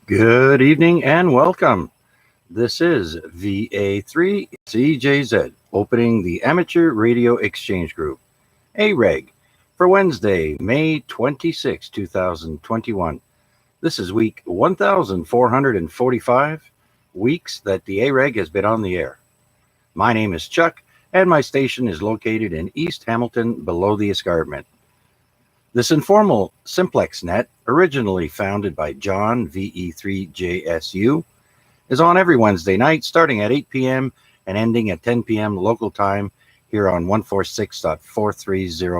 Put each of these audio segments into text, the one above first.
Good evening and welcome. This is VA3CJZ opening the Amateur Radio Exchange Group, AREG, for Wednesday, May 26, 2021. This is week 1445 weeks that the AREG has been on the air. My name is Chuck, and my station is located in East Hamilton below the escarpment. This informal simplex net, originally founded by John VE3JSU, is on every Wednesday night starting at 8 p.m. and ending at 10 p.m. local time here on 146.430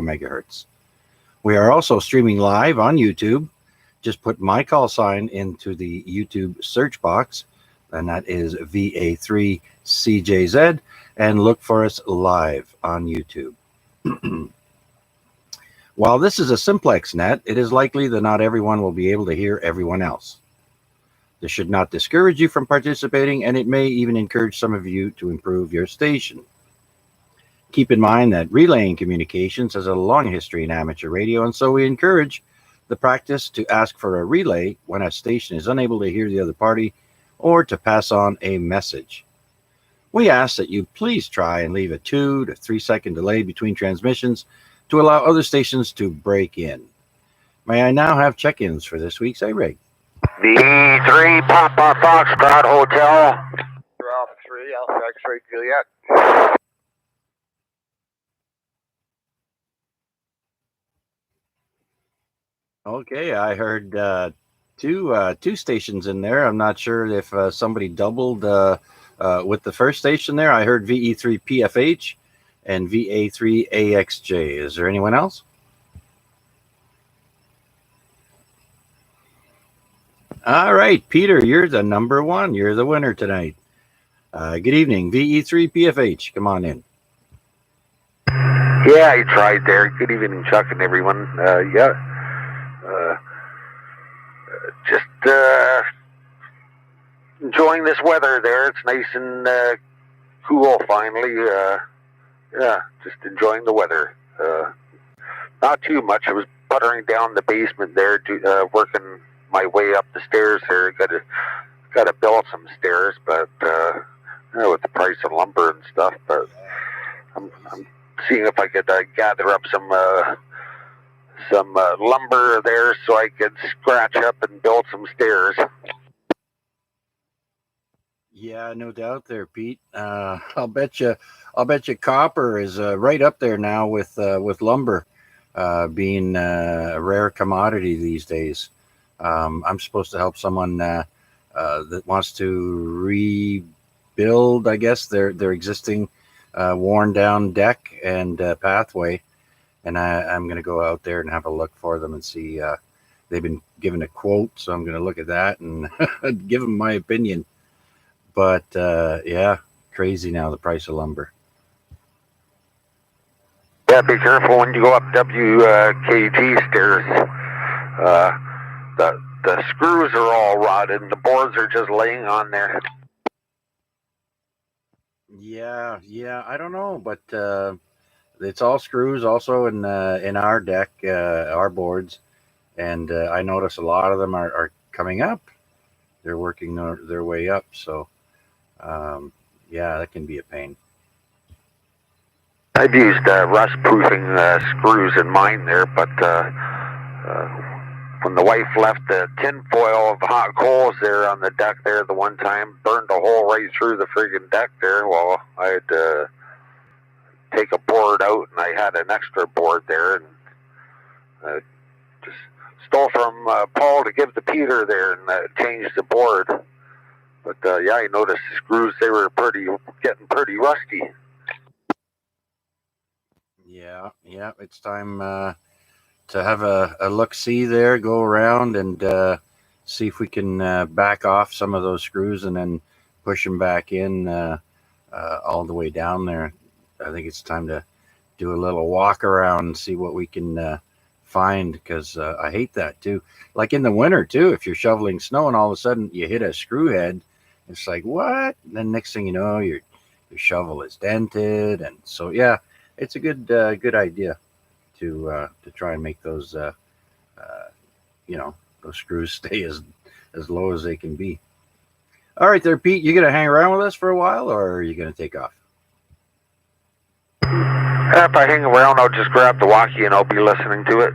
megahertz. We are also streaming live on YouTube. Just put my call sign into the YouTube search box, and that is VA3CJZ, and look for us live on YouTube. While this is a simplex net, it is likely that not everyone will be able to hear everyone else. This should not discourage you from participating, and it may even encourage some of you to improve your station. Keep in mind that relaying communications has a long history in amateur radio, and so we encourage the practice to ask for a relay when a station is unable to hear the other party or to pass on a message. We ask that you please try and leave a 2 to 3 second delay between transmissions to allow other stations to break in. May I now have check-ins for this week's AREG? V3 Papa Foxtrot Hotel. Alpha 3, Alpha X-Ray Juliet. Okay, I heard two stations in there. I'm not sure if somebody doubled with the first station there. I heard VE3 PFH and VA3 AXJ. Is there anyone else? All right, Peter, you're the number one. You're the winner tonight. Good evening, VE3 PFH. Come on in. Yeah, I tried there. Good evening, Chuck and everyone. Just enjoying this weather there. It's nice and cool finally. Yeah, just enjoying the weather. Not too much. I was buttering down the basement there, working my way up the stairs there. Got to build some stairs, but with the price of lumber and stuff. But I'm seeing if I could gather up some lumber there so I could scratch up and build some stairs. Yeah, no doubt there, Pete. I'll bet you copper is right up there now with lumber being a rare commodity these days. I'm supposed to help someone that wants to rebuild, I guess, their existing worn down deck and pathway, and I'm going to go out there and have a look for them and see. They've been given a quote, so I'm going to look at that and give them my opinion. But yeah, crazy now, the price of lumber. Yeah, be careful when you go up WKG stairs. The screws are all rotted and the boards are just laying on there. Yeah, I don't know, but it's all screws also in our deck, our boards, and I notice a lot of them are coming up. They're working their way up, so yeah, that can be a pain. I've used rust-proofing screws in mine there, but when the wife left the tin foil of hot coals there on the deck there the one time, burned a hole right through the friggin' deck there. Well, I had to take a board out, and I had an extra board there, and just stole from Paul to give to Peter there and changed the board. But yeah, I noticed the screws, they were getting pretty rusty. Yeah, it's time to have a look-see there, go around and see if we can back off some of those screws and then push them back in all the way down there. I think it's time to do a little walk around and see what we can find, because I hate that too. Like in the winter too, if you're shoveling snow and all of a sudden you hit a screw head, it's like, what? And then next thing you know, your shovel is dented. And so, yeah, it's a good idea to try and make those those screws stay as as low as they can be. All right there, Pete, you going to hang around with us for a while, or are you going to take off? If I hang around, I'll just grab the walkie and I'll be listening to it.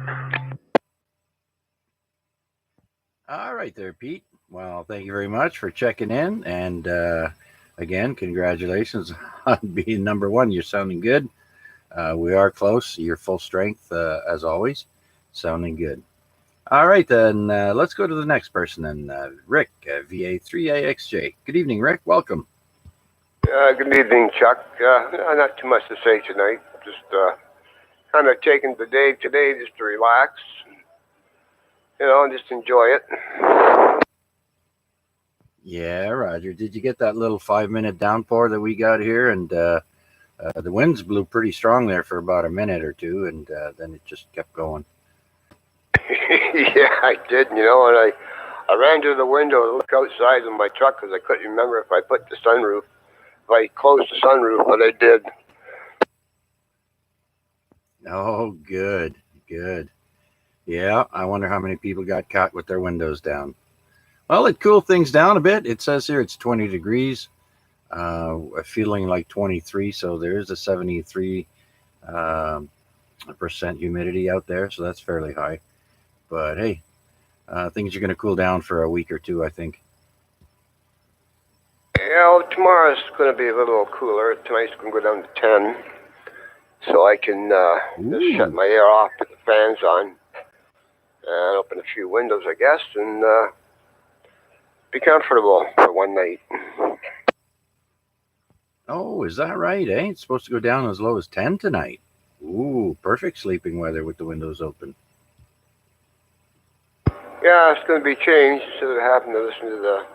All right there, Pete. Well, thank you very much for checking in. And again, congratulations on being number one. You're sounding good. We are close. You're full strength, as always. Sounding good. All right, then let's go to the next person then. Rick, VA3AXJ. Good evening, Rick. Welcome. Good evening, Chuck. Not too much to say tonight. Just kind of taking the day today just to relax, and just enjoy it. Yeah, Roger. Did you get that little 5-minute downpour that we got here? And the winds blew pretty strong there for about a minute or two, and then it just kept going. Yeah, I did, and I ran to the window to look outside in my truck because I couldn't remember if I closed the sunroof, but I did. Oh, good. Yeah, I wonder how many people got caught with their windows down. Well, it cooled things down a bit. It says here it's 20 degrees, feeling like 23, so there is a 73% humidity out there, so that's fairly high. But hey, things are going to cool down for a week or two, I think. Yeah, tomorrow's going to be a little cooler. Tonight's going to go down to 10, so I can just shut my air off, put the fans on, and open a few windows, I guess, and be comfortable for one night. Oh, is that right, eh? It's supposed to go down as low as 10 tonight. Ooh, perfect sleeping weather with the windows open. Yeah, it's going to be changed instead of having to listen to the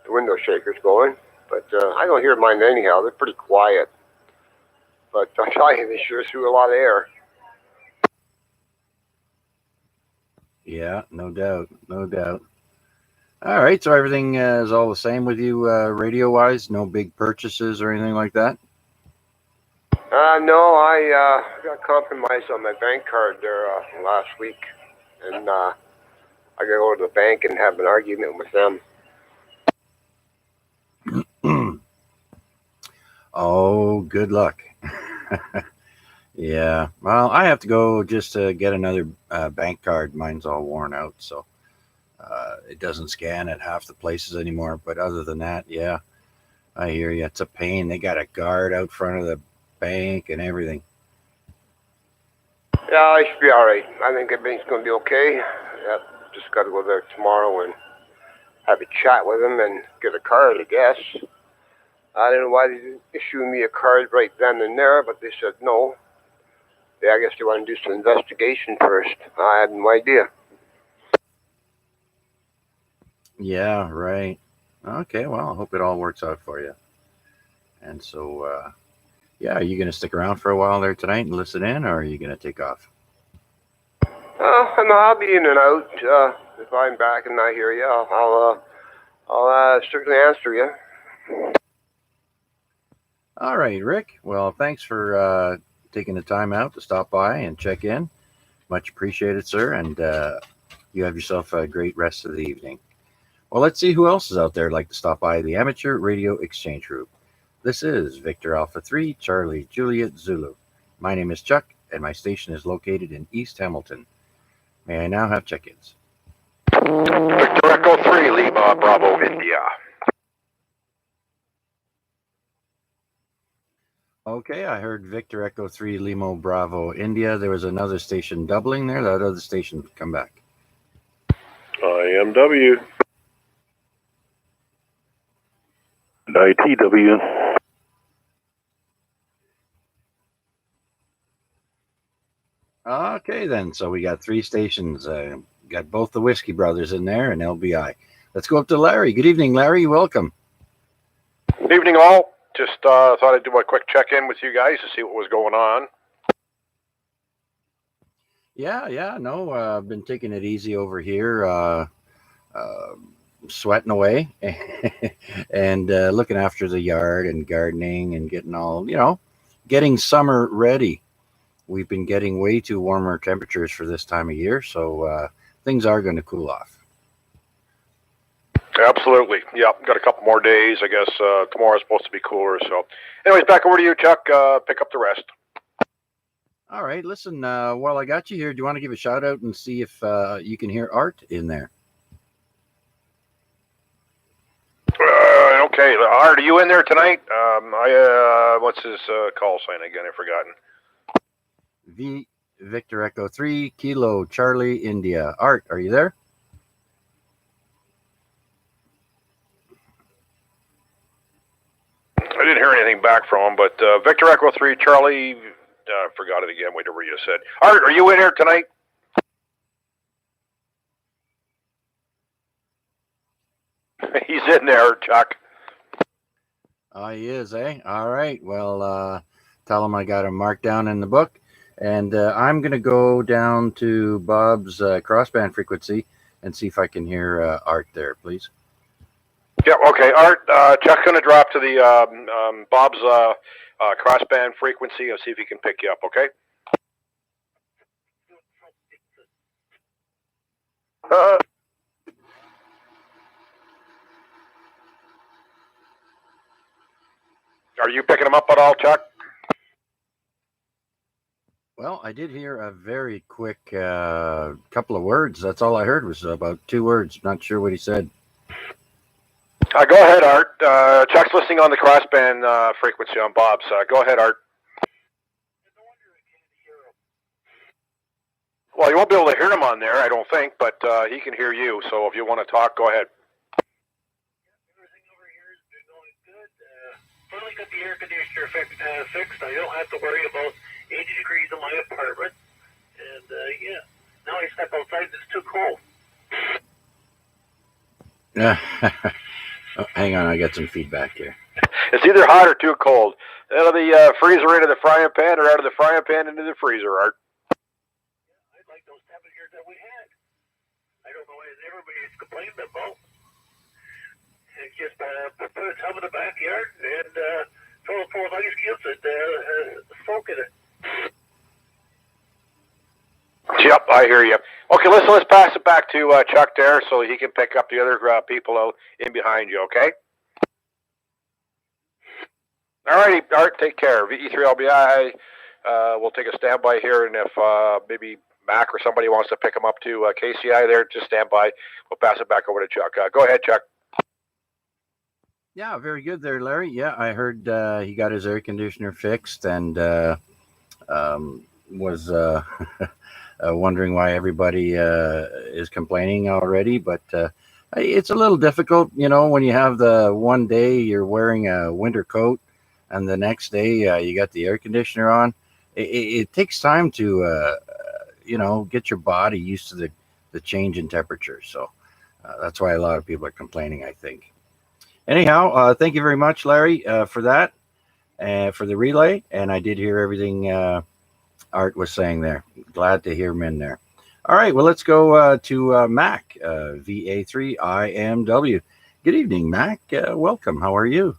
window shakers going. But I don't hear mine anyhow. They're pretty quiet. But I tell you, they sure threw a lot of air. Yeah, no doubt. All right, so everything is all the same with you radio-wise? No big purchases or anything like that? No, I got compromised on my bank card there last week. And I got to go to the bank and have an argument with them. Oh, good luck. Yeah, well, I have to go just to get another bank card. Mine's all worn out, so it doesn't scan at half the places anymore. But other than that, yeah, I hear you. It's a pain. They got a guard out front of the bank and everything. Yeah, I should be all right. I think everything's going to be okay. Yeah, just got to go there tomorrow and have a chat with them and get a card, I guess. I don't know why they didn't issue me a card right then and there, but they said no. Yeah, I guess they want to do some investigation first. I had no idea. Yeah, right. Okay, well, I hope it all works out for you. And so, yeah, are you going to stick around for a while there tonight and listen in, or are you going to take off? No, I'll be in and out. If I'm back and I hear you, I'll certainly answer you. All right, Rick. Well, thanks for taking the time out to stop by and check in. Much appreciated, sir. And you have yourself a great rest of the evening. Well, let's see who else is out there like to stop by the Amateur Radio Exchange Group. This is Victor Alpha 3, Charlie Juliet Zulu. My name is Chuck, and my station is located in East Hamilton. May I now have check-ins? Victor Echo 3, Lima, Bravo, India. Okay, I heard Victor Echo 3, Lima, Bravo, India. There was another station doubling there. That other station, come back. IMW. ITW. Okay, then. So we got 3 stations. Got both the Whiskey Brothers in there and LBI. Let's go up to Larry. Good evening, Larry. Welcome. Good evening, all. Just thought I'd do a quick check-in with you guys to see what was going on. Yeah. No, I've been taking it easy over here, sweating away and looking after the yard and gardening and getting all, getting summer ready. We've been getting way too warmer temperatures for this time of year, so things are going to cool off. Absolutely. Yeah, got a couple more days. I guess tomorrow's supposed to be cooler. So, anyways, back over to you, Chuck. Pick up the rest. All right, listen, while I got you here, do you want to give a shout out and see if you can hear Art in there? Okay, Art, are you in there tonight? What's his call sign again? I've forgotten. Victor Echo 3 Kilo Charlie India. Art, are you there? I didn't hear anything back from him, but Victor Echo 3 Charlie, forgot it again, whatever you said. Art, are you in here tonight? He's in there, Chuck. He is, eh? All right. Well, tell him I got him marked down in the book. And I'm going to go down to Bob's crossband frequency and see if I can hear Art there, please. Yeah, okay. Art, Chuck's going to drop to the Bob's crossband frequency and see if he can pick you up, okay? Are you picking him up at all, Chuck? Well, I did hear a very quick couple of words. That's all I heard was about 2 words. Not sure what he said. Go ahead, Art. Chuck's listening on the crossband frequency on Bob's. Go ahead, Art. Well, you won't be able to hear him on there, I don't think, but he can hear you. So if you want to talk, go ahead. Everything over here is going good. Finally got the air conditioner fixed. I don't have to worry about 80 degrees in my apartment. And yeah, now I step outside, it's too cold. Oh, hang on, I got some feedback here. It's either hot or too cold. Out of the freezer into the frying pan, or out of the frying pan into the freezer, Art. I like those temperatures that we had. I don't know what everybody's complaining about. And just put a tub in the backyard and throw a full of ice cubes and soak in it. Yep, I hear you. Okay, let's pass it back to Chuck there so he can pick up the other people out in behind you, okay? All righty, Art, take care. VE3LBI, we'll take a standby here, and if maybe Mac or somebody wants to pick him up to KCI there, just stand by. We'll pass it back over to Chuck. Go ahead, Chuck. Yeah, very good there, Larry. Yeah, I heard he got his air conditioner fixed and was wondering why everybody is complaining already. But it's a little difficult, when you have the one day you're wearing a winter coat and the next day you got the air conditioner on. It takes time to, get your body used to the change in temperature. So that's why a lot of people are complaining, I think. Anyhow, thank you very much, Larry, for that, for the relay. And I did hear everything Art was saying there. Glad to hear him in there. All right, well, let's go to Mac, VA3IMW. Good evening, Mac. Welcome. How are you?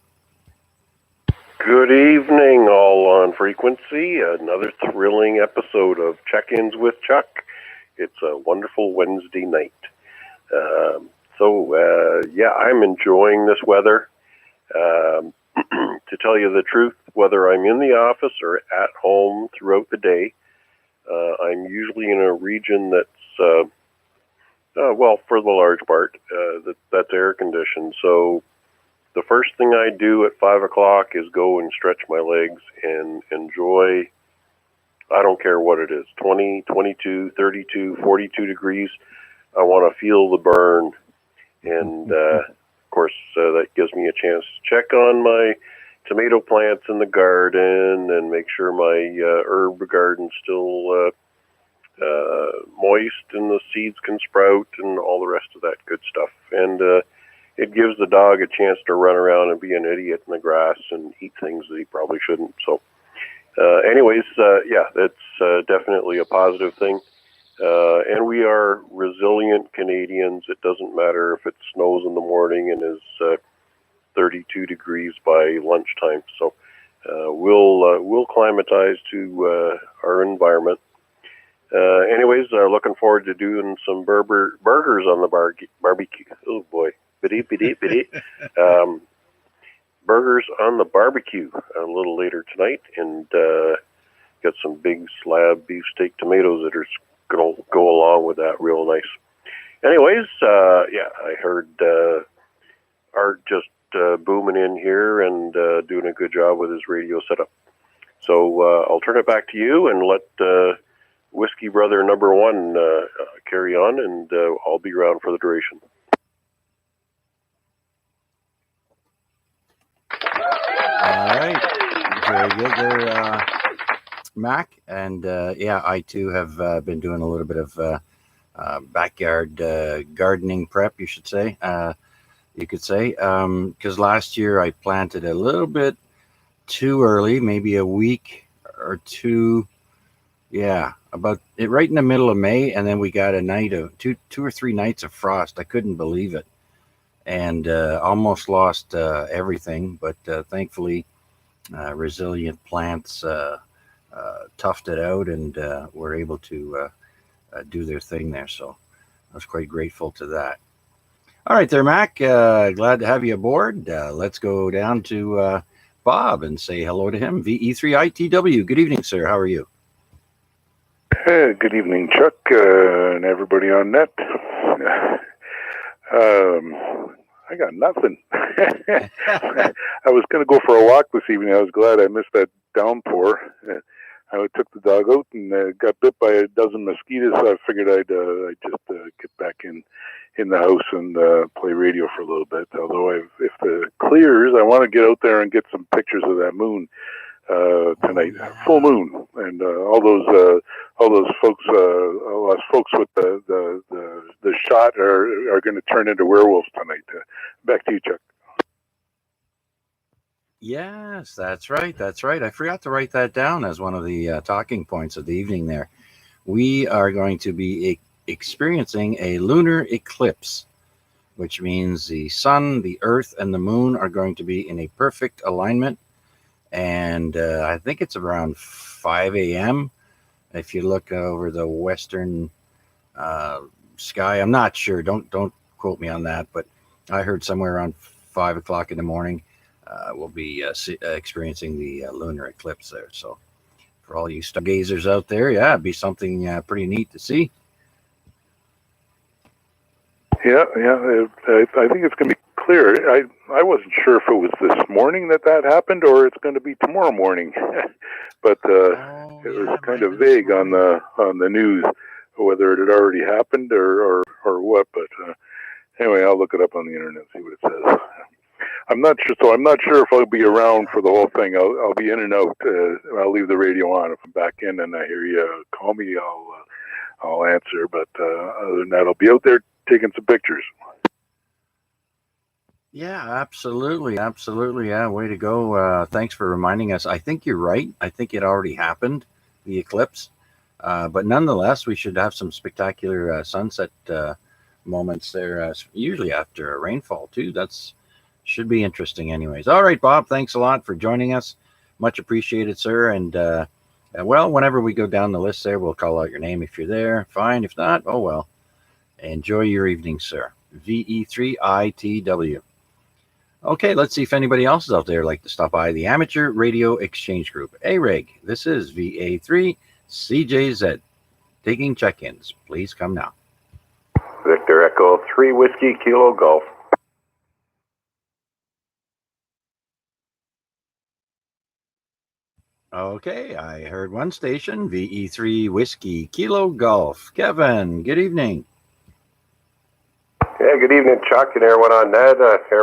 Good evening, all on frequency. Another thrilling episode of Check-ins with Chuck. It's a wonderful Wednesday night. Yeah, I'm enjoying this weather. To tell you the truth, whether I'm in the office or at home throughout the day, I'm usually in a region that's, for the large part, that's air conditioned. So the first thing I do at 5 o'clock is go and stretch my legs and enjoy, I don't care what it is, 20, 22, 32, 42 degrees. I want to feel the burn. And, of course, that gives me a chance to check on my tomato plants in the garden and make sure my herb garden's still moist and the seeds can sprout and all the rest of that good stuff. And it gives the dog a chance to run around and be an idiot in the grass and eat things that he probably shouldn't. So that's definitely a positive thing. And we are resilient Canadians. It doesn't matter if it snows in the morning and is 32 degrees by lunchtime. So we'll climatize to our environment. Looking forward to doing some burgers on the barbecue. Oh boy, Biddy, biddy, biddy. Burgers on the barbecue a little later tonight, and got some big slab beefsteak tomatoes that are going to go along with that real nice. Anyways, I heard Art just booming in here and doing a good job with his radio setup. So I'll turn it back to you and let Whiskey Brother number one carry on, and I'll be around for the duration. All right. Very good there, Mac. And I too have been doing a little bit of backyard gardening prep, you should say. You could say, because last year I planted a little bit too early, maybe a week or two. Yeah, about it right in the middle of May, and then we got a night of two or three nights of frost. I couldn't believe it, and almost lost everything. But thankfully, resilient plants toughed it out and were able to do their thing there. So I was quite grateful to that. All right there, Mac. Glad to have you aboard. Let's go down to Bob and say hello to him. VE3ITW. Good evening, sir. How are you? Good evening, Chuck, and everybody on net. I got nothing. I was going to go for a walk this evening. I was glad I missed that downpour. I took the dog out and got bit by a dozen mosquitoes, so I figured I'd just get back in the house and play radio for a little bit. Although if it clears, I want to get out there and get some pictures of that moon tonight, full moon, and all those folks, us folks with the shot are going to turn into werewolves tonight. Back to you, Chuck. Yes, that's right. That's right. I forgot to write that down as one of the talking points of the evening there. We are going to be experiencing a lunar eclipse, which means the sun, the earth, and the moon are going to be in a perfect alignment. And I think it's around 5 a.m. If you look over the western sky. I'm not sure. Don't quote me on that, but I heard somewhere around 5 o'clock in the morning we'll be experiencing the lunar eclipse there. So for all you stargazers out there, yeah, it'd be something pretty neat to see. Yeah. I think it's going to be clear. I wasn't sure if it was this morning that happened or it's going to be tomorrow morning, but it was kind of vague on the news whether it had already happened or what. But anyway, I'll look it up on the internet and see what it says. I'm not sure. So I'm not sure if I'll be around for the whole thing. I'll be in and out. I'll leave the radio on. If I'm back in and I hear you call me, I'll answer. But other than that, I'll be out there taking some pictures. Yeah, absolutely. Yeah, way to go. Thanks for reminding us. I think you're right. I think it already happened, the eclipse. But nonetheless, we should have some spectacular sunset moments there, usually after a rainfall too. That's should be interesting anyways. All right, Bob, thanks a lot for joining us. Much appreciated, sir. And well, whenever we go down the list there, we'll call out your name if you're there. Fine. If not, oh well. Enjoy your evening, sir. VE3ITW. Okay, let's see if anybody else is out there like to stop by the Amateur Radio Exchange Group. AREG, this is VA3CJZ. Taking check-ins. Please come now. Victor Echo 3 Whiskey Kilo Golf. Okay, I heard one station, VE3 Whiskey Kilo Golf. Kevin, good evening. Yeah, good evening, Chuck, and everyone on that. Yeah,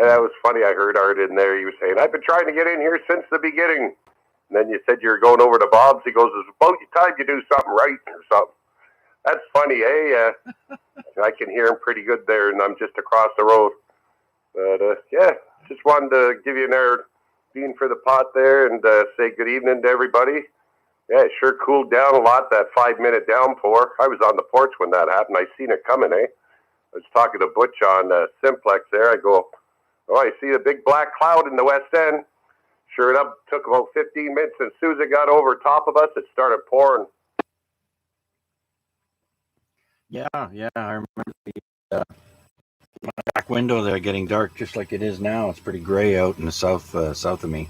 that was funny. I heard Art in there. He was saying, I've been trying to get in here since the beginning. And then you said you were going over to Bob's. He goes, it's about time you do something right or something. That's funny, eh? I can hear him pretty good there, and I'm just across the road. But, yeah, just wanted to give you another bean for the pot there and say good evening to everybody. Yeah, it sure cooled down a lot, that 5-minute downpour. I was on the porch when that happened. I seen it coming, eh? I was talking to Butch on Simplex there. I go, oh, I see a big black cloud in the west end. Sure enough, took about 15 minutes, and as soon as it got over top of us, it started pouring. Yeah, I remember back window there getting dark just like it is now. It's pretty gray out in the south of me.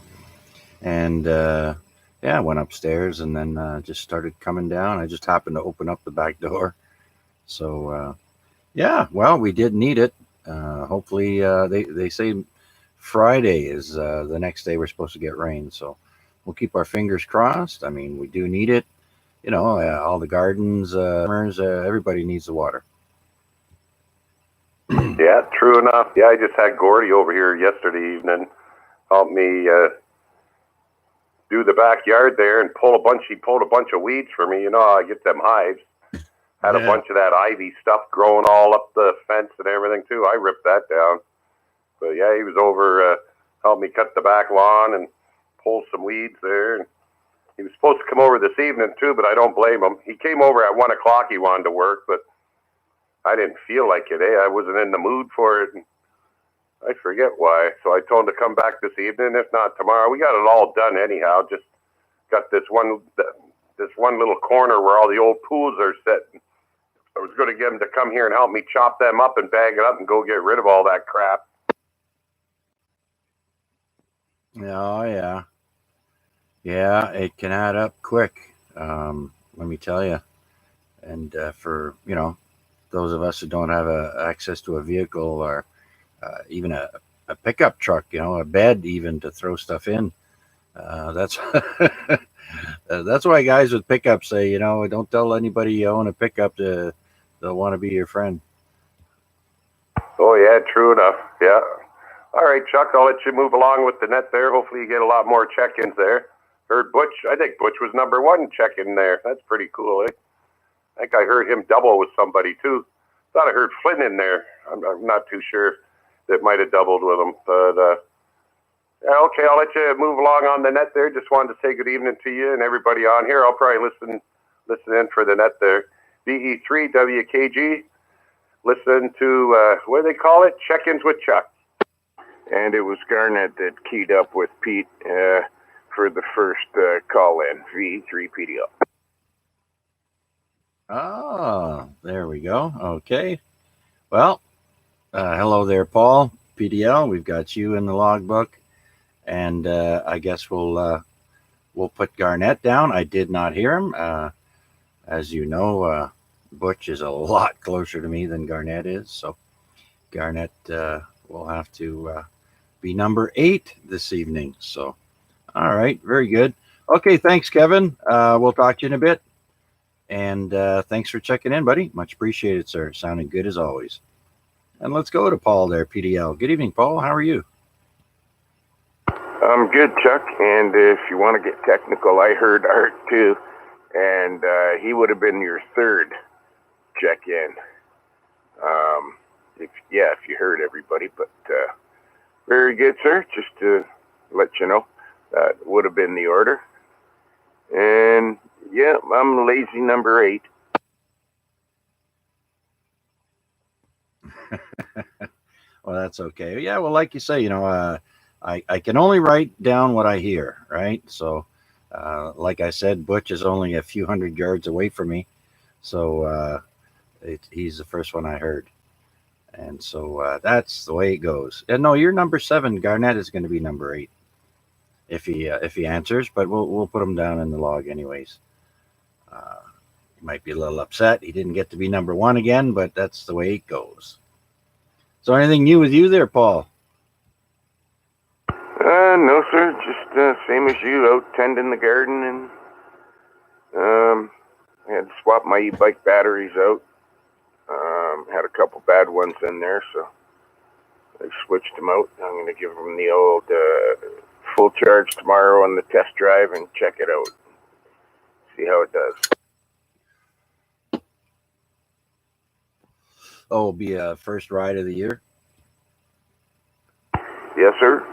And yeah, I went upstairs and then just started coming down. I just happened to open up the back door. So yeah, well, we did need it. Hopefully, they say Friday is the next day we're supposed to get rain. So we'll keep our fingers crossed. I mean, we do need it. You know, all the gardens, farmers, everybody needs the water. Yeah, true enough. Yeah, I just had Gordy over here yesterday evening help me do the backyard there and he pulled a bunch of weeds for me. You know how I get them hives. Had a bunch of that ivy stuff growing all up the fence and everything too. I ripped that down. But yeah, he was over, helped me cut the back lawn and pull some weeds there. And he was supposed to come over this evening too, but I don't blame him. He came over at 1 o'clock. He wanted to work, but I didn't feel like it. I wasn't in the mood for it. And I forget why. So I told him to come back this evening. If not tomorrow, we got it all done anyhow. Just got this one little corner where all the old pools are set. I was going to get him to come here and help me chop them up and bag it up and go get rid of all that crap. Oh yeah, yeah, it can add up quick. Let me tell you. And for those of us who don't have access to a vehicle or even a pickup truck, a bed even to throw stuff in. That's that's why guys with pickups say, don't tell anybody you own a pickup. They'll want to be your friend. Oh yeah, true enough. Yeah. All right, Chuck, I'll let you move along with the net there. Hopefully you get a lot more check-ins there. Heard Butch. I think Butch was number 1 check-in there. That's pretty cool, eh? I think I heard him double with somebody too. Thought I heard Flynn in there. I'm not too sure. That might have doubled with him, but yeah, okay, I'll let you move along on the net there. Just wanted to say good evening to you and everybody on here. I'll probably listen in for the net there. BE3 WKG. Listen to what do they call it? Check-ins with Chuck. And it was Garnet that keyed up with Pete for the first call-in, V3PDL. Oh, there we go. Okay. Well, hello there, Paul. PDL, we've got you in the logbook. And I guess we'll put Garnet down. I did not hear him. As you know, Butch is a lot closer to me than Garnet is. So Garnet will have to be number 8 this evening. So, all right, very good. Okay, thanks, Kevin. We'll talk to you in a bit. And thanks for checking in, buddy. Much appreciated, sir. Sounding good as always. And let's go to Paul there, PDL. Good evening, Paul. How are you? I'm good, Chuck. And if you want to get technical, I heard Art too. And he would have been your 3rd check-in. If you heard everybody. But very good, sir. Just to let you know, that would have been the order. And yeah, I'm lazy number 8. Well, that's okay. Yeah, well, like you say, I can only write down what I hear, right? So, like I said, Butch is only a few hundred yards away from me. So he's the first one I heard. And so that's the way it goes. And no, you're number 7. Garnet is going to be number 8 if he answers, but we'll put him down in the log anyways. He might be a little upset he didn't get to be number 1 again, but that's the way it goes. So anything new with you there, Paul? No, sir. Just same as you, out tending the garden, and I had to swap my e-bike batteries out. Had a couple bad ones in there, so I switched them out. I'm going to give them the old full charge tomorrow on the test drive and check it out. See how it does. Oh, it'll be a first ride of the year? Yes, sir.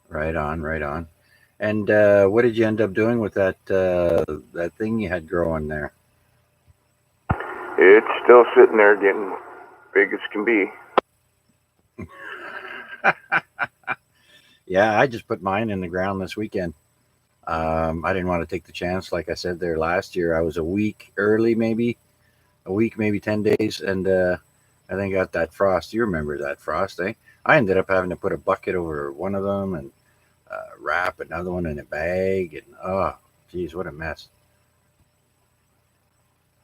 Right on, right on. And what did you end up doing with that thing you had growing there? It's still sitting there getting big as can be. Yeah, I just put mine in the ground this weekend. I didn't want to take the chance. Like I said there last year, I was a week early, maybe 10 days. And And they got that frost. You remember that frost, eh? I ended up having to put a bucket over one of them and wrap another one in a bag. And oh, geez, what a mess.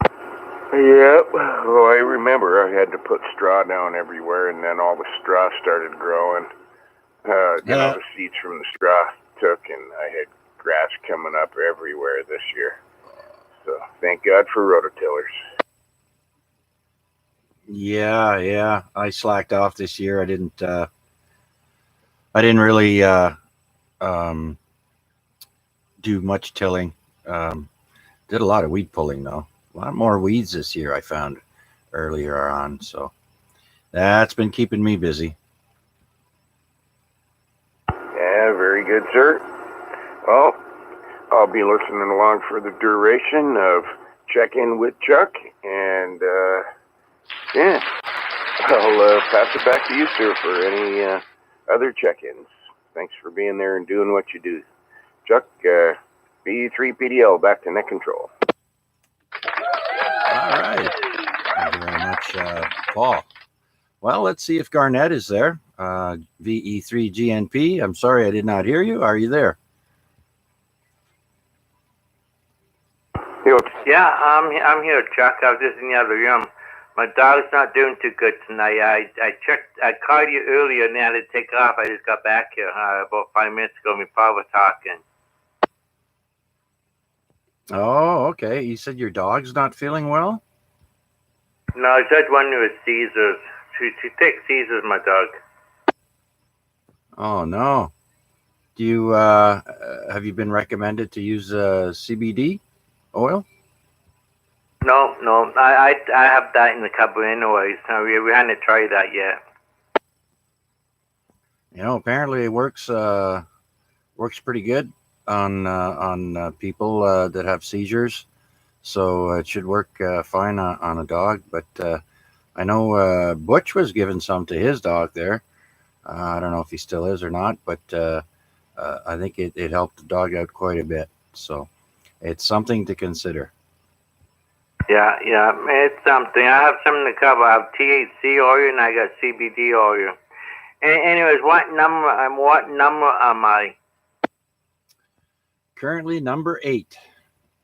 Yeah, well, I remember I had to put straw down everywhere, and then all the straw started growing. The seeds from the straw took, and I had grass coming up everywhere this year. So thank God for rototillers. Yeah. I slacked off this year. I didn't really do much tilling. Did a lot of weed pulling though. A lot more weeds this year I found earlier on. So that's been keeping me busy. Yeah, very good, sir. Well, I'll be listening along for the duration of Check-In with Chuck, and yeah, I'll pass it back to you, sir, for any other check-ins. Thanks for being there and doing what you do. Chuck, B3PDL, back to net control. All right. Thank you very much, Paul. Well, let's see if Garnett is there. VE3GNP. I'm sorry I did not hear you. Are you there? Yeah, I'm here, Chuck. I was just in the other room. My dog's not doing too good tonight. I checked. I called you earlier and I had to take off. I just got back here about 5 minutes ago. My father was talking. Oh, okay. You said your dog's not feeling well? No, it's just one with seizures. She takes seizures, my dog. Oh, no. Do you have you been recommended to use CBD oil? No. I have that in the cupboard anyways. We haven't tried that yet. You know, apparently it works pretty good on people that have seizures. So it should work fine on a dog. But I know Butch was given some to his dog there. I don't know if he still is or not, but I think it helped the dog out quite a bit. So it's something to consider. Yeah, it's something. I have some in the cupboard. I have THC oil and I got CBD oil. Anyways, what number am I? Currently number 8.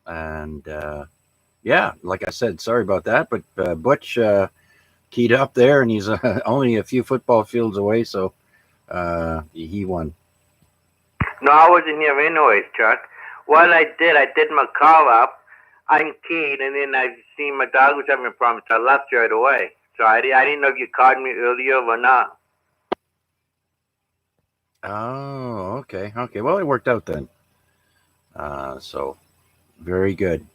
And yeah, like I said, sorry about that, but Butch keyed up there, and he's only a few football fields away, so he won. No, I wasn't here anyways, Chuck. What I did my call up. I'm keyed, and then I seen my dog was having problems, so I left right away. So I didn't know if you called me earlier or not. Oh, okay. Well, it worked out then. So very good.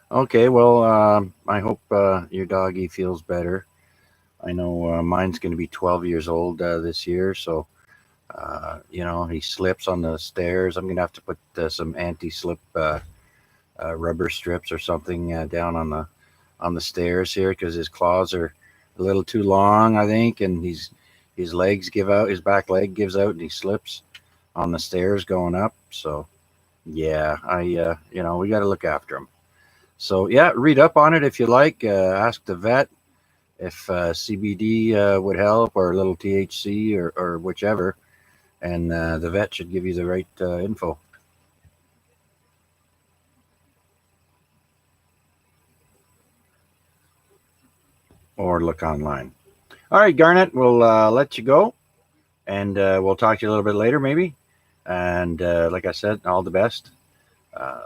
Okay, well, I hope your doggy feels better. I know mine's going to be 12 years old this year, so he slips on the stairs. I'm going to have to put some anti-slip rubber strips or something down on the stairs here, because his claws are a little too long, I think, and his legs give out, his back leg gives out, and he slips on the stairs going up. So yeah, we got to look after him. So yeah, read up on it if you like. Ask the vet if CBD would help, or a little THC, or whichever, and the vet should give you the right info. Or look online. All right, Garnet, we'll let you go, and we'll talk to you a little bit later, maybe. And like I said, all the best,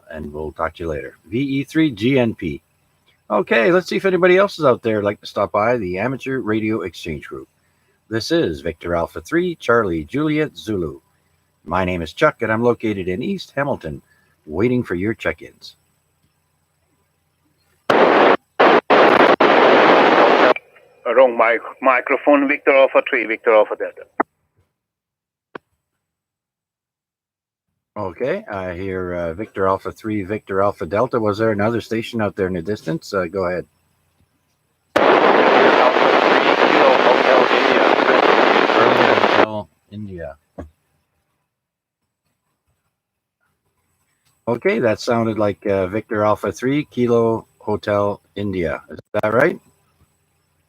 and we'll talk to you later. VE3GNP. Okay, let's see if anybody else is out there like to stop by the Amateur Radio Exchange Group. This is Victor Alpha 3, Charlie Juliet Zulu. My name is Chuck, and I'm located in East Hamilton, waiting for your check-ins. Wrong microphone, Victor Alpha 3, Victor Alpha Delta. Okay, I hear Victor Alpha 3, Victor Alpha Delta. Was there another station out there in the distance? Go ahead. Hotel India. Okay, that sounded like Victor Alpha 3, Kilo Hotel India. Is that right?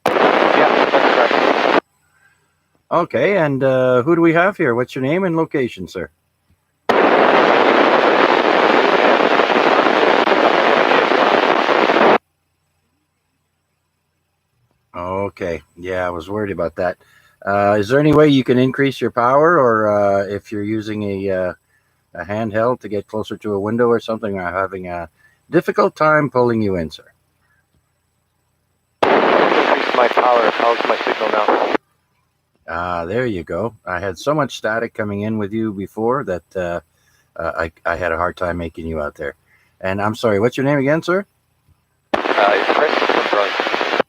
Yeah. Okay, and who do we have here? What's your name and location, sir? Okay, yeah, I was worried about that. Is there any way you can increase your power, or if you're using a handheld to get closer to a window or something? I'm having a difficult time pulling you in, sir. Increase my power. How's my signal now? There you go. I had so much static coming in with you before that I had a hard time making you out there. And I'm sorry, what's your name again, sir? It's Chris from Burlington.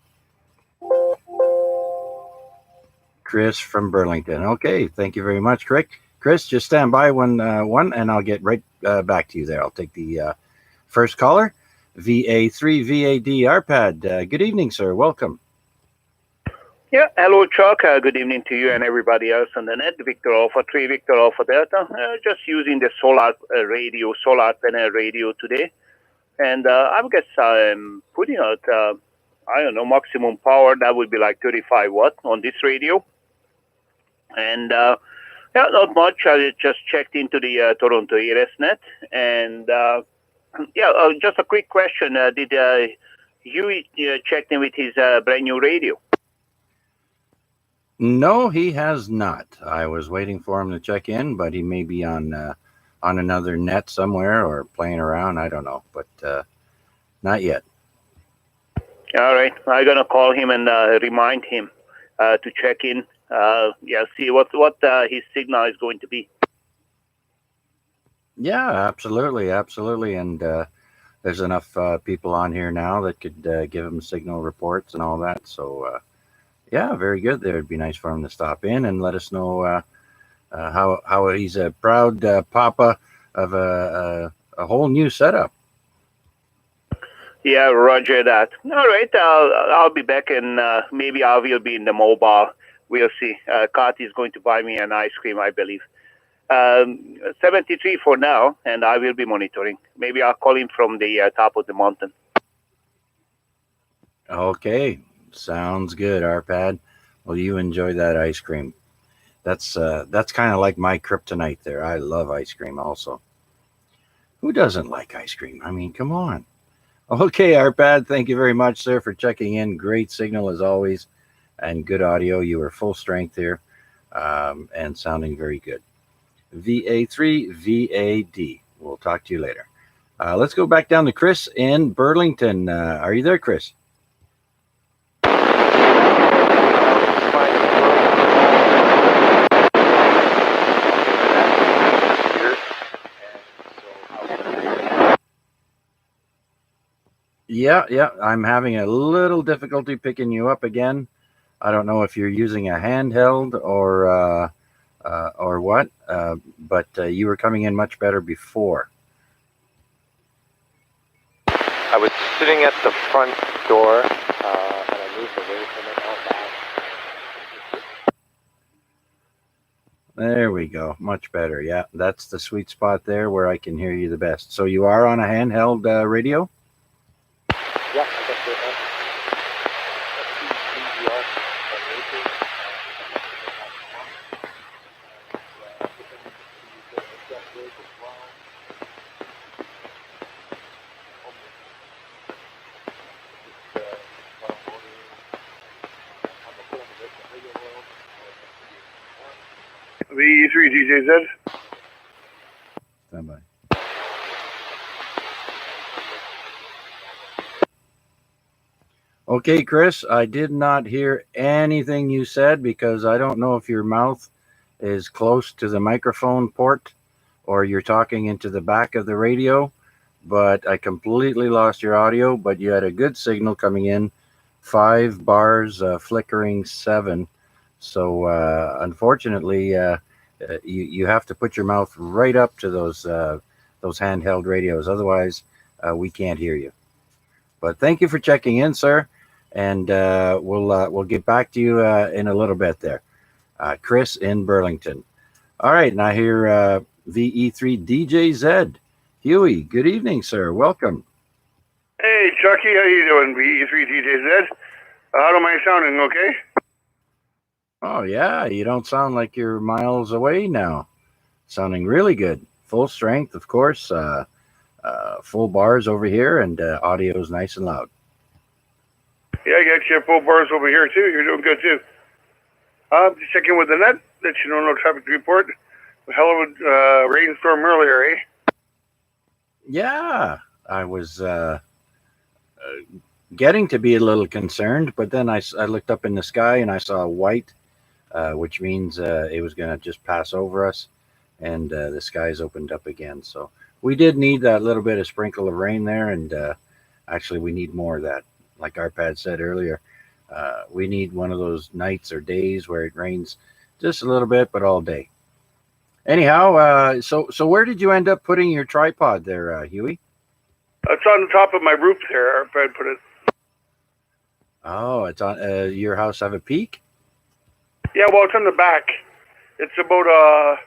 Chris from Burlington. Okay, thank you very much, Chris, just stand by one, and I'll get right back to you there. I'll take the first caller, VA3VAD RPAD. Good evening, sir. Welcome. Yeah, hello, Chuck. Good evening to you and everybody else on the net. Victor Alpha 3, Victor Alpha Delta. Just using the solar panel radio today. And I guess I'm putting out, I don't know, maximum power. That would be like 35 watt on this radio. And yeah, not much. I just checked into the Toronto AREG Net. And yeah, just a quick question. Did Huey check in with his brand new radio? No, he has not. I was waiting for him to check in, but he may be on another net somewhere or playing around. I don't know, but not yet. All right, I'm gonna call him and remind him to check in. Yeah, see what his signal is going to be. Yeah, absolutely, and there's enough people on here now that could give him signal reports and all that. So yeah, very good. There, it'd be nice for him to stop in and let us know how he's a proud papa of a whole new setup. Yeah, roger that. All right, I'll be back, and maybe I will be in the mobile. We'll see. Kati is going to buy me an ice cream, I believe. 73 for now, and I will be monitoring. Maybe I'll call him from the top of the mountain. Okay, sounds good, Arpad. Well, you enjoy that ice cream. That's kind of like my kryptonite there. I love ice cream also. Who doesn't like ice cream? I mean, come on. Okay, Arpad, thank you very much, sir, for checking in. Great signal as always, and good audio. You were full strength here, and sounding very good. VA3VAD. We'll talk to you later. Let's go back down to Chris in Burlington. Are you there, Chris? Yeah, I'm having a little difficulty picking you up again. I don't know if you're using a handheld or what, but you were coming in much better before. I was sitting at the front door, and I moved away from it all back. There we go. Much better. Yeah, that's the sweet spot there where I can hear you the best. So you are on a handheld radio? Yeah, I got the V3GJZ. Stand by. Okay, Chris, I did not hear anything you said because I don't know if your mouth is close to the microphone port or you're talking into the back of the radio, but I completely lost your audio, but you had a good signal coming in, 5 bars, flickering 7. So unfortunately, you have to put your mouth right up to those handheld radios. Otherwise, we can't hear you. But thank you for checking in, sir. And we'll get back to you in a little bit there. Chris in Burlington. All right, and I hear VE3DJZ. Huey, good evening, sir. Welcome. Hey, Chucky, how you doing? VE3DJZ. How am I sounding, okay? Oh, yeah. You don't sound like you're miles away now. Sounding really good. Full strength, of course. Full bars over here, and audio is nice and loud. Yeah, I got you full bars over here, too. You're doing good, too. Just checking with the net. Let you know no traffic report. A hell of a rainstorm earlier, eh? Yeah, I was getting to be a little concerned, but then I looked up in the sky and I saw white, which means it was going to just pass over us, and the skies opened up again. So we did need that little bit of sprinkle of rain there, and actually we need more of that. Like Arpad said earlier, we need one of those nights or days where it rains just a little bit, but all day. Anyhow, so where did you end up putting your tripod there, Huey? It's on the top of my roof there. Arpad put it. Oh, it's on your house have a peak? Yeah, well, it's on the back. It's about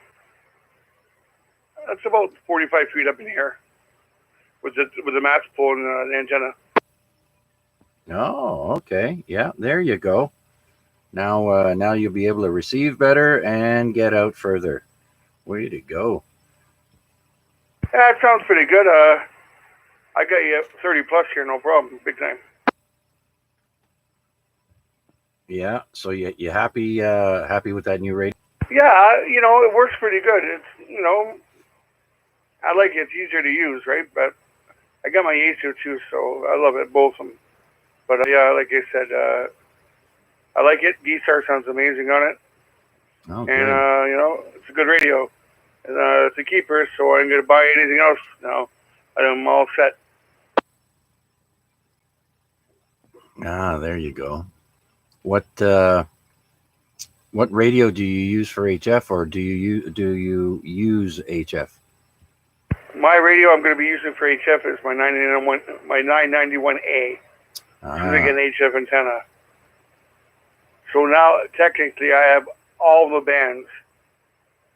45 feet up in here with the mast pole and the antenna. Oh, okay. Yeah, there you go. Now you'll be able to receive better and get out further. Way to go. Yeah, it sounds pretty good. I got you 30 plus here, no problem. Big time. Yeah, so you happy with that new radio? Yeah, it works pretty good. It's, I like it. It's easier to use, right? But I got my Yaesu too, so I love it, both of them. But yeah, like I said, I like it. D-Star sounds amazing on it. Oh, and, it's a good radio. And it's a keeper, so I'm going to buy anything else now. I'm all set. Ah, there you go. What radio do you use for HF, or do you use HF? My radio I'm going to be using for HF is my 991A. Using an HF antenna. So now, technically, I have all the bands.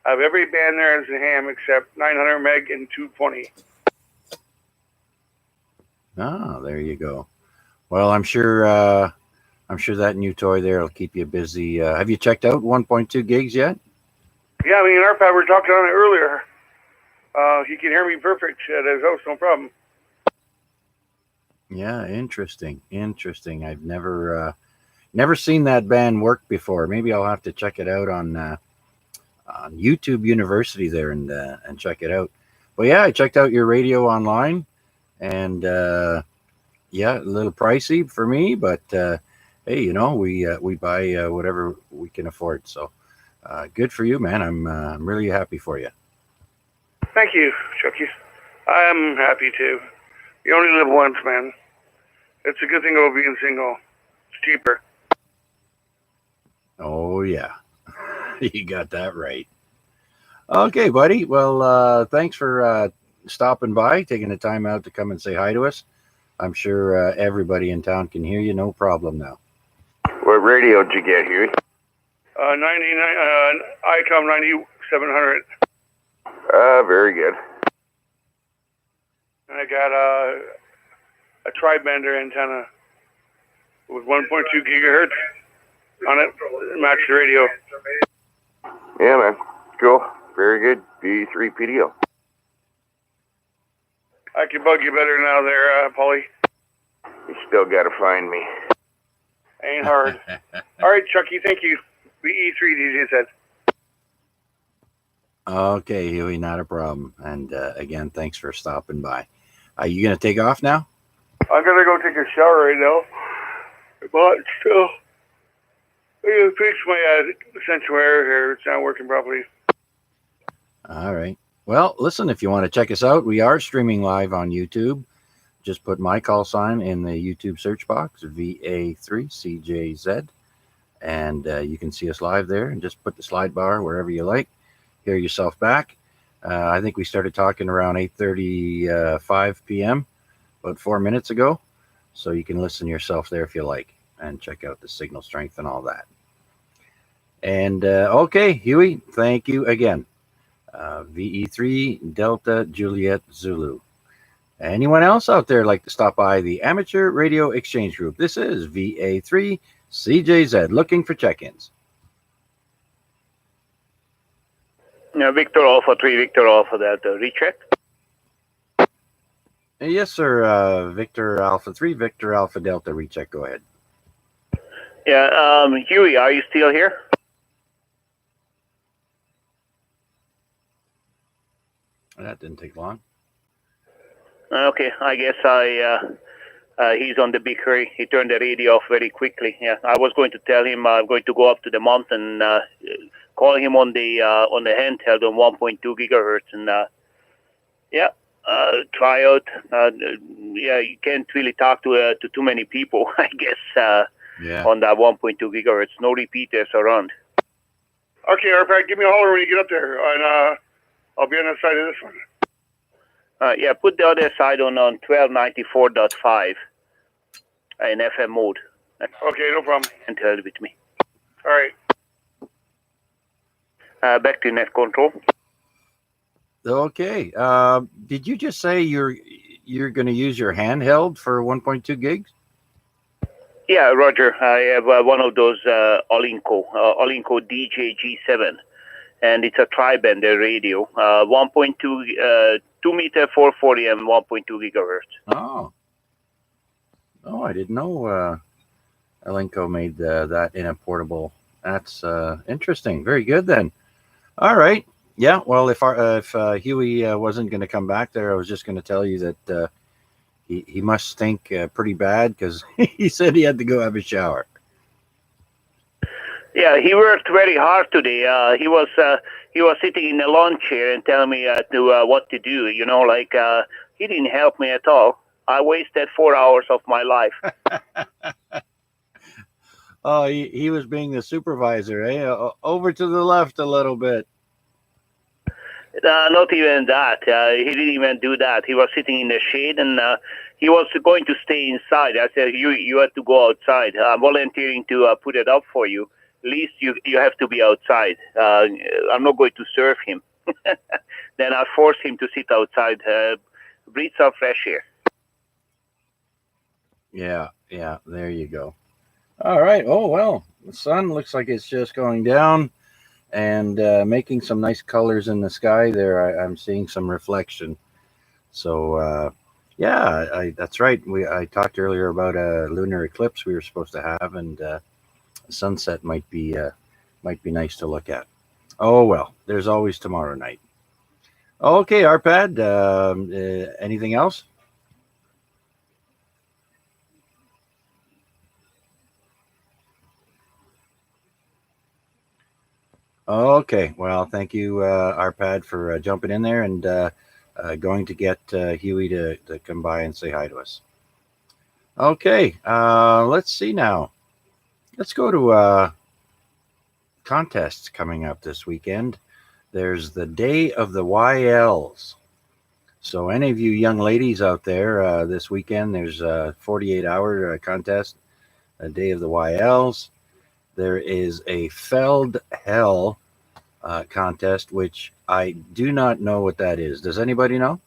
I have every band there as a ham except 900 meg and 220. Ah, there you go. Well, I'm sure that new toy there will keep you busy. Have you checked out 1.2 gigs yet? Yeah, I mean, Arpad, we were talking on it earlier. He can hear me perfect at his house, no problem. Yeah, interesting. I've never seen that band work before. Maybe I'll have to check it out on YouTube University there and check it out. But yeah, I checked out your radio online, and yeah, a little pricey for me, but hey, we buy whatever we can afford. So good for you, man. I'm really happy for you. Thank you, Chucky. I'm happy too. You only live once, man. It's a good thing about being single. It's cheaper. Oh, yeah. You got that right. Okay, buddy. Well, thanks for stopping by, taking the time out to come and say hi to us. I'm sure everybody in town can hear you. No problem now. What radio did you get, Huey? 99, ICOM 9700. Very good. And I got a tri-bender antenna with 1.2 gigahertz on it, match the radio. Yeah, man. Cool. Very good. B3 PDO. I can bug you better now there, Paulie. You still got to find me. Ain't hard. All right, Chucky, thank you. BE3 DJ said. Okay, Huey, not a problem. And again, thanks for stopping by. Are you going to take off now? I'm going to go take a shower right now. But still, I'm going to fix my essential air here. It's not working properly. All right. Well, listen, if you want to check us out, we are streaming live on YouTube. Just put my call sign in the YouTube search box, VA3CJZ, and you can see us live there. And just put the slide bar wherever you like. Hear yourself back. I think we started talking around 8:35 p.m., about 4 minutes ago. So you can listen yourself there if you like and check out the signal strength and all that. And okay, Huey, thank you again. VE3 Delta Juliet Zulu. Anyone else out there like to stop by the Amateur Radio Exchange Group? This is VA3 CJZ looking for check-ins. Victor Alpha 3, Victor Alpha Delta, recheck. Yes, sir. Victor Alpha 3, Victor Alpha Delta, recheck. Go ahead. Yeah, Huey, are you still here? That didn't take long. Okay, I guess he's on the big hurry. He turned the radio off very quickly. Yeah, I was going to tell him I'm going to go up to the mountain, call him on the handheld on 1.2 gigahertz, and try out. You can't really talk to too many people, I guess. On that 1.2 gigahertz, no repeaters around. Okay, Arpad, give me a holler when you get up there, and I'll be on the side of this one. Put the other side on 1294.5 in FM mode. Okay, no problem. And tell it with me. All right. Back to net control. Okay. Did you just say you're going to use your handheld for 1.2 gigs? Yeah, Roger. I have one of those Olinco DJ G7, and it's a tri-band radio, 1.2, 2 meter 440 and 1.2 gigahertz. Oh, I didn't know Olinco made that in a portable. That's interesting. Very good then. All right. Yeah. Well, if Huey wasn't going to come back there, I was just going to tell you that he must stink pretty bad because he said he had to go have a shower. Yeah, he worked very hard today. He was sitting in the lawn chair and telling me what to do. You know, like he didn't help me at all. I wasted 4 hours of my life. Oh, he was being the supervisor, eh? Over to the left a little bit. Not even that. He didn't even do that. He was sitting in the shade, and he was going to stay inside. I said, you have to go outside. I'm volunteering to put it up for you. At least you have to be outside. I'm not going to serve him. Then I force him to sit outside, breathe some fresh air. Yeah, there you go. All right. Oh, well, the sun looks like it's just going down and making some nice colors in the sky there. I'm seeing some reflection. So, that's right. I talked earlier about a lunar eclipse we were supposed to have, and sunset might be nice to look at. Oh, well, there's always tomorrow night. Okay, Arpad, anything else? Okay, well, thank you, Arpad, for jumping in there and going to get Huey to come by and say hi to us. Okay, let's see now. Let's go to contests coming up this weekend. There's the Day of the YLs. So any of you young ladies out there, this weekend, there's a 48-hour contest, a Day of the YLs. There is a Feld Hell contest, which I do not know what that is. Does anybody know?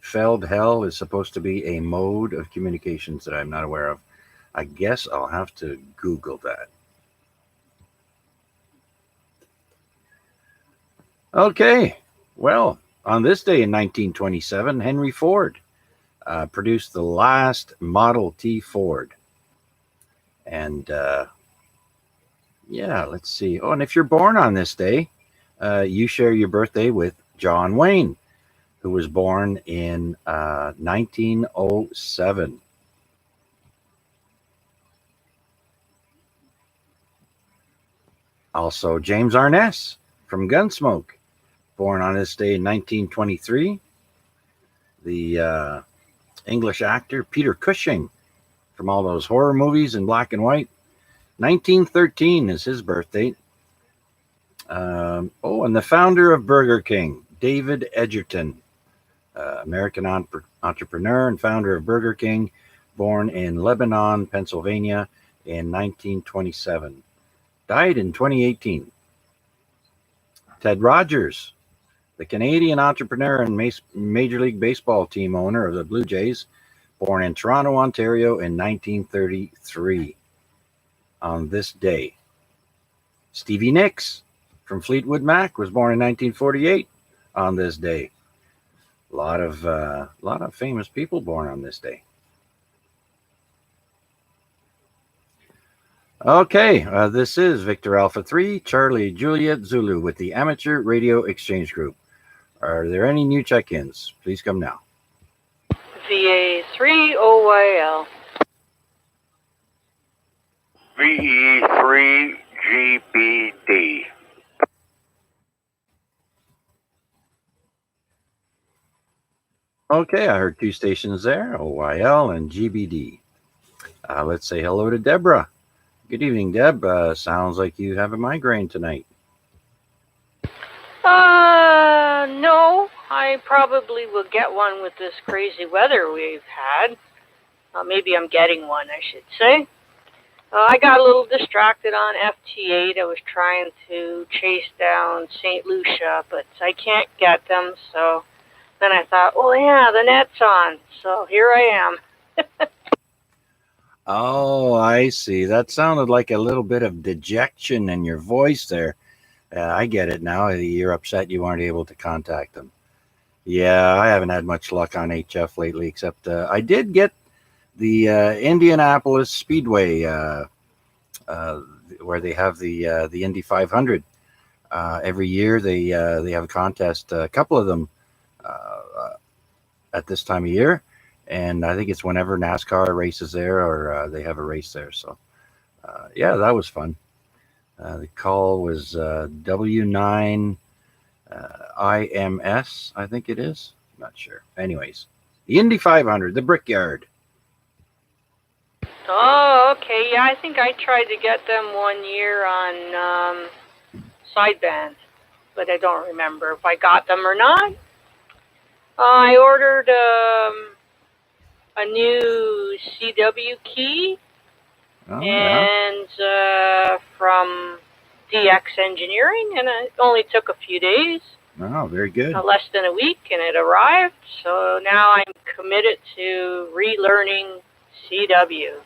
Feld Hell is supposed to be a mode of communications that I'm not aware of. I guess I'll have to Google that. Okay, well, on this day in 1927, Henry Ford produced the last Model T Ford. And let's see. Oh, and if you're born on this day, you share your birthday with John Wayne, who was born in 1907. Also, James Arness from Gunsmoke, born on this day in 1923. The English actor Peter Cushing, from all those horror movies in black and white. 1913 is his birthday. And the founder of Burger King, David Edgerton, American entrepreneur and founder of Burger King, born in Lebanon, Pennsylvania in 1927. Died in 2018. Ted Rogers, the Canadian entrepreneur and Major League Baseball team owner of the Blue Jays, born in Toronto, Ontario in 1933. on this day. Stevie Nicks from Fleetwood Mac was born in 1948 on this day. A lot of famous people born on this day. Okay, this is Victor Alpha 3, Charlie Juliet Zulu with the Amateur Radio Exchange Group. Are there any new check-ins? Please come now. VA3OYL. VE3GBD. Okay, I heard two stations there, OYL and GBD. Let's say hello to Deborah. Good evening, Deb. Sounds like you have a migraine tonight. No, I probably will get one with this crazy weather we've had. Maybe I'm getting one, I should say. I got a little distracted on FT8. I was trying to chase down St. Lucia, but I can't get them, so then I thought, oh yeah, the net's on, so here I am. Oh, I see. That sounded like a little bit of dejection in your voice there. I get it now. You're upset you weren't able to contact them. Yeah, I haven't had much luck on HF lately, except I did get the Indianapolis Speedway, where they have the Indy 500. Every year they have a contest, a couple of them at this time of year. And I think it's whenever NASCAR races there or they have a race there. So, yeah, that was fun. The call was W9 IMS, I think it is. Not sure. Anyways, the Indy 500, the Brickyard. Oh, okay. Yeah, I think I tried to get them one year on sideband, but I don't remember if I got them or not. I ordered a new CW key and from DX Engineering, and it only took a few days. Oh, very good. Less than a week, and it arrived. So now I'm committed to relearning CW.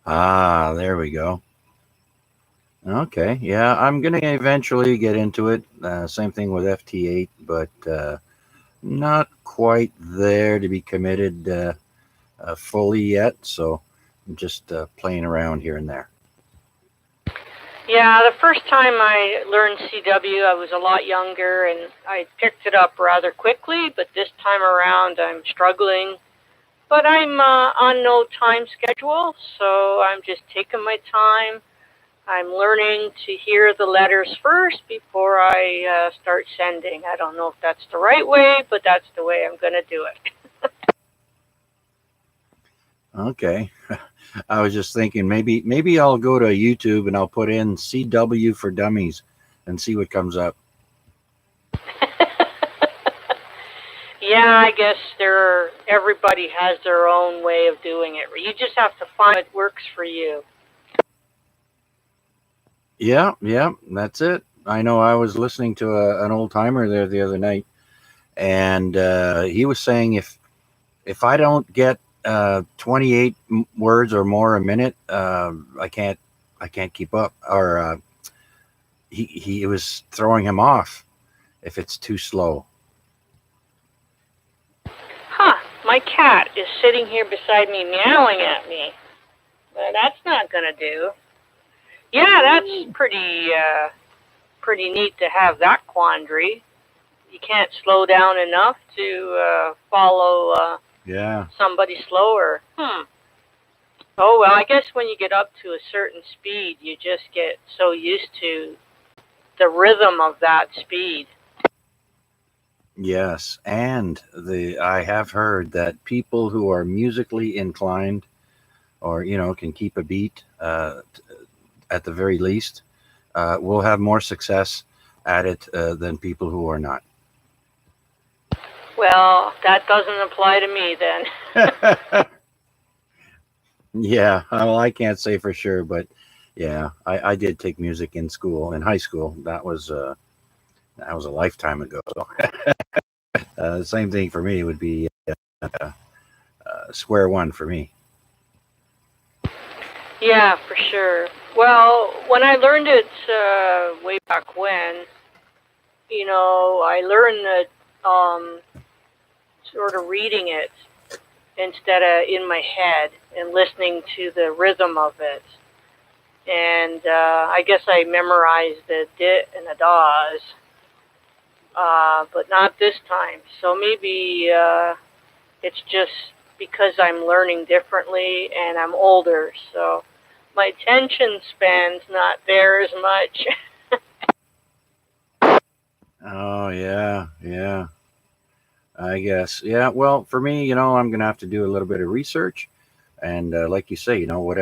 Ah, there we go. Okay, yeah, I'm going to eventually get into it. Same thing with FT8, but not quite there to be committed fully yet, so I'm just playing around here and there. Yeah, the first time I learned CW, I was a lot younger, and I picked it up rather quickly, but this time around I'm struggling. But I'm on no time schedule, so I'm just taking my time. I'm learning to hear the letters first before I start sending. I don't know if that's the right way, but that's the way I'm going to do it. Okay. I was just thinking maybe I'll go to YouTube and I'll put in CW for Dummies and see what comes up. Yeah, I guess everybody has their own way of doing it. You just have to find what works for you. Yeah, that's it. I know I was listening to an old timer there the other night, and he was saying if I don't get 28 words or more a minute, I can't keep up. Or he was throwing him off if it's too slow. Huh, my cat is sitting here beside me meowing at me. But that's not going to do. Yeah, that's pretty neat to have that quandary. You can't slow down enough to follow somebody slower. Oh, well, I guess when you get up to a certain speed, you just get so used to the rhythm of that speed. Yes, and I have heard that people who are musically inclined or, can keep a beat at the very least, will have more success at it than people who are not. Well, that doesn't apply to me then. Yeah, well, I can't say for sure, but yeah, I did take music in school, in high school. That was a lifetime ago. So, same thing for me would be square one for me. Yeah, for sure. Well, when I learned it way back when, I learned that sort of reading it instead of in my head and listening to the rhythm of it. And I guess I memorized the dit and the das, but not this time. So maybe it's just because I'm learning differently and I'm older, so my attention span's not there as much. Oh, yeah, yeah. I guess. Yeah. Well, for me, I'm going to have to do a little bit of research. And like you say, what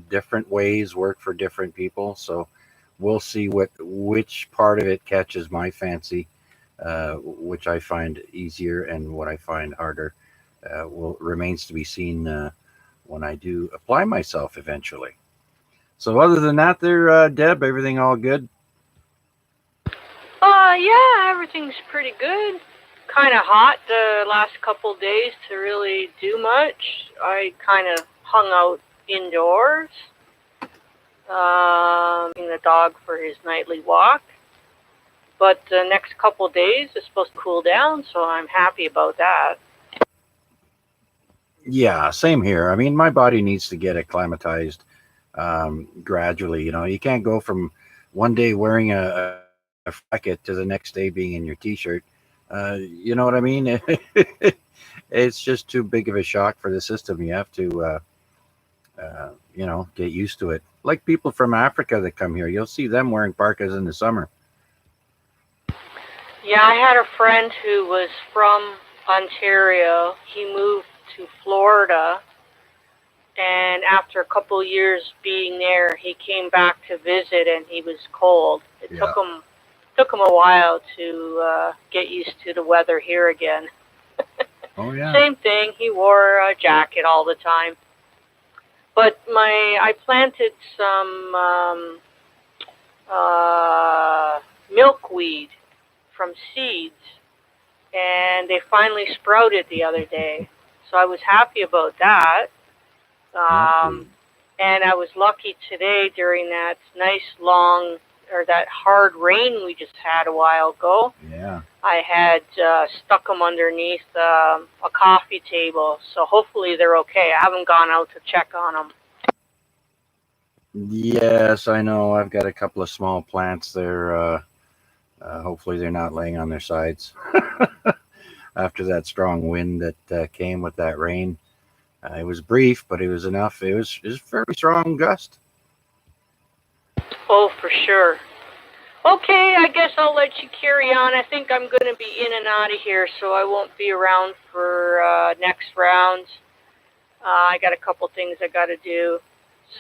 different ways work for different people. So we'll see which part of it catches my fancy, which I find easier and what I find harder. Will remains to be seen when I do apply myself eventually. So other than that, there, Deb, everything all good? Yeah, everything's pretty good. Kind of hot the last couple days to really do much. I kind of hung out indoors, taking the dog for his nightly walk. But the next couple days is supposed to cool down, so I'm happy about that. Yeah, same here. I mean, my body needs to get acclimatized gradually. You can't go from one day wearing a jacket to the next day being in your t-shirt. You know what I mean? It's just too big of a shock for the system. You have to, get used to it. Like people from Africa that come here, you'll see them wearing parkas in the summer. Yeah, I had a friend who was from Ontario. He moved to Florida, and after a couple years being there, he came back to visit, and he was cold. It Yeah. took him a while to get used to the weather here again. Oh yeah. Same thing. He wore a jacket all the time. But I planted some milkweed from seeds, and they finally sprouted the other day. So I was happy about that. Um, and I was lucky today during that nice long or that hard rain we just had a while ago. Yeah. I had stuck them underneath a coffee table, so hopefully they're okay. I haven't gone out to check on them. Yes, I know. I've got a couple of small plants there. Hopefully, they're not laying on their sides after that strong wind that came with that rain. It was brief, but it was enough. It was a very strong gust. Oh, for sure. Okay, I guess I'll let you carry on. I think I'm going to be in and out of here, so I won't be around for next round. I got a couple things I got to do.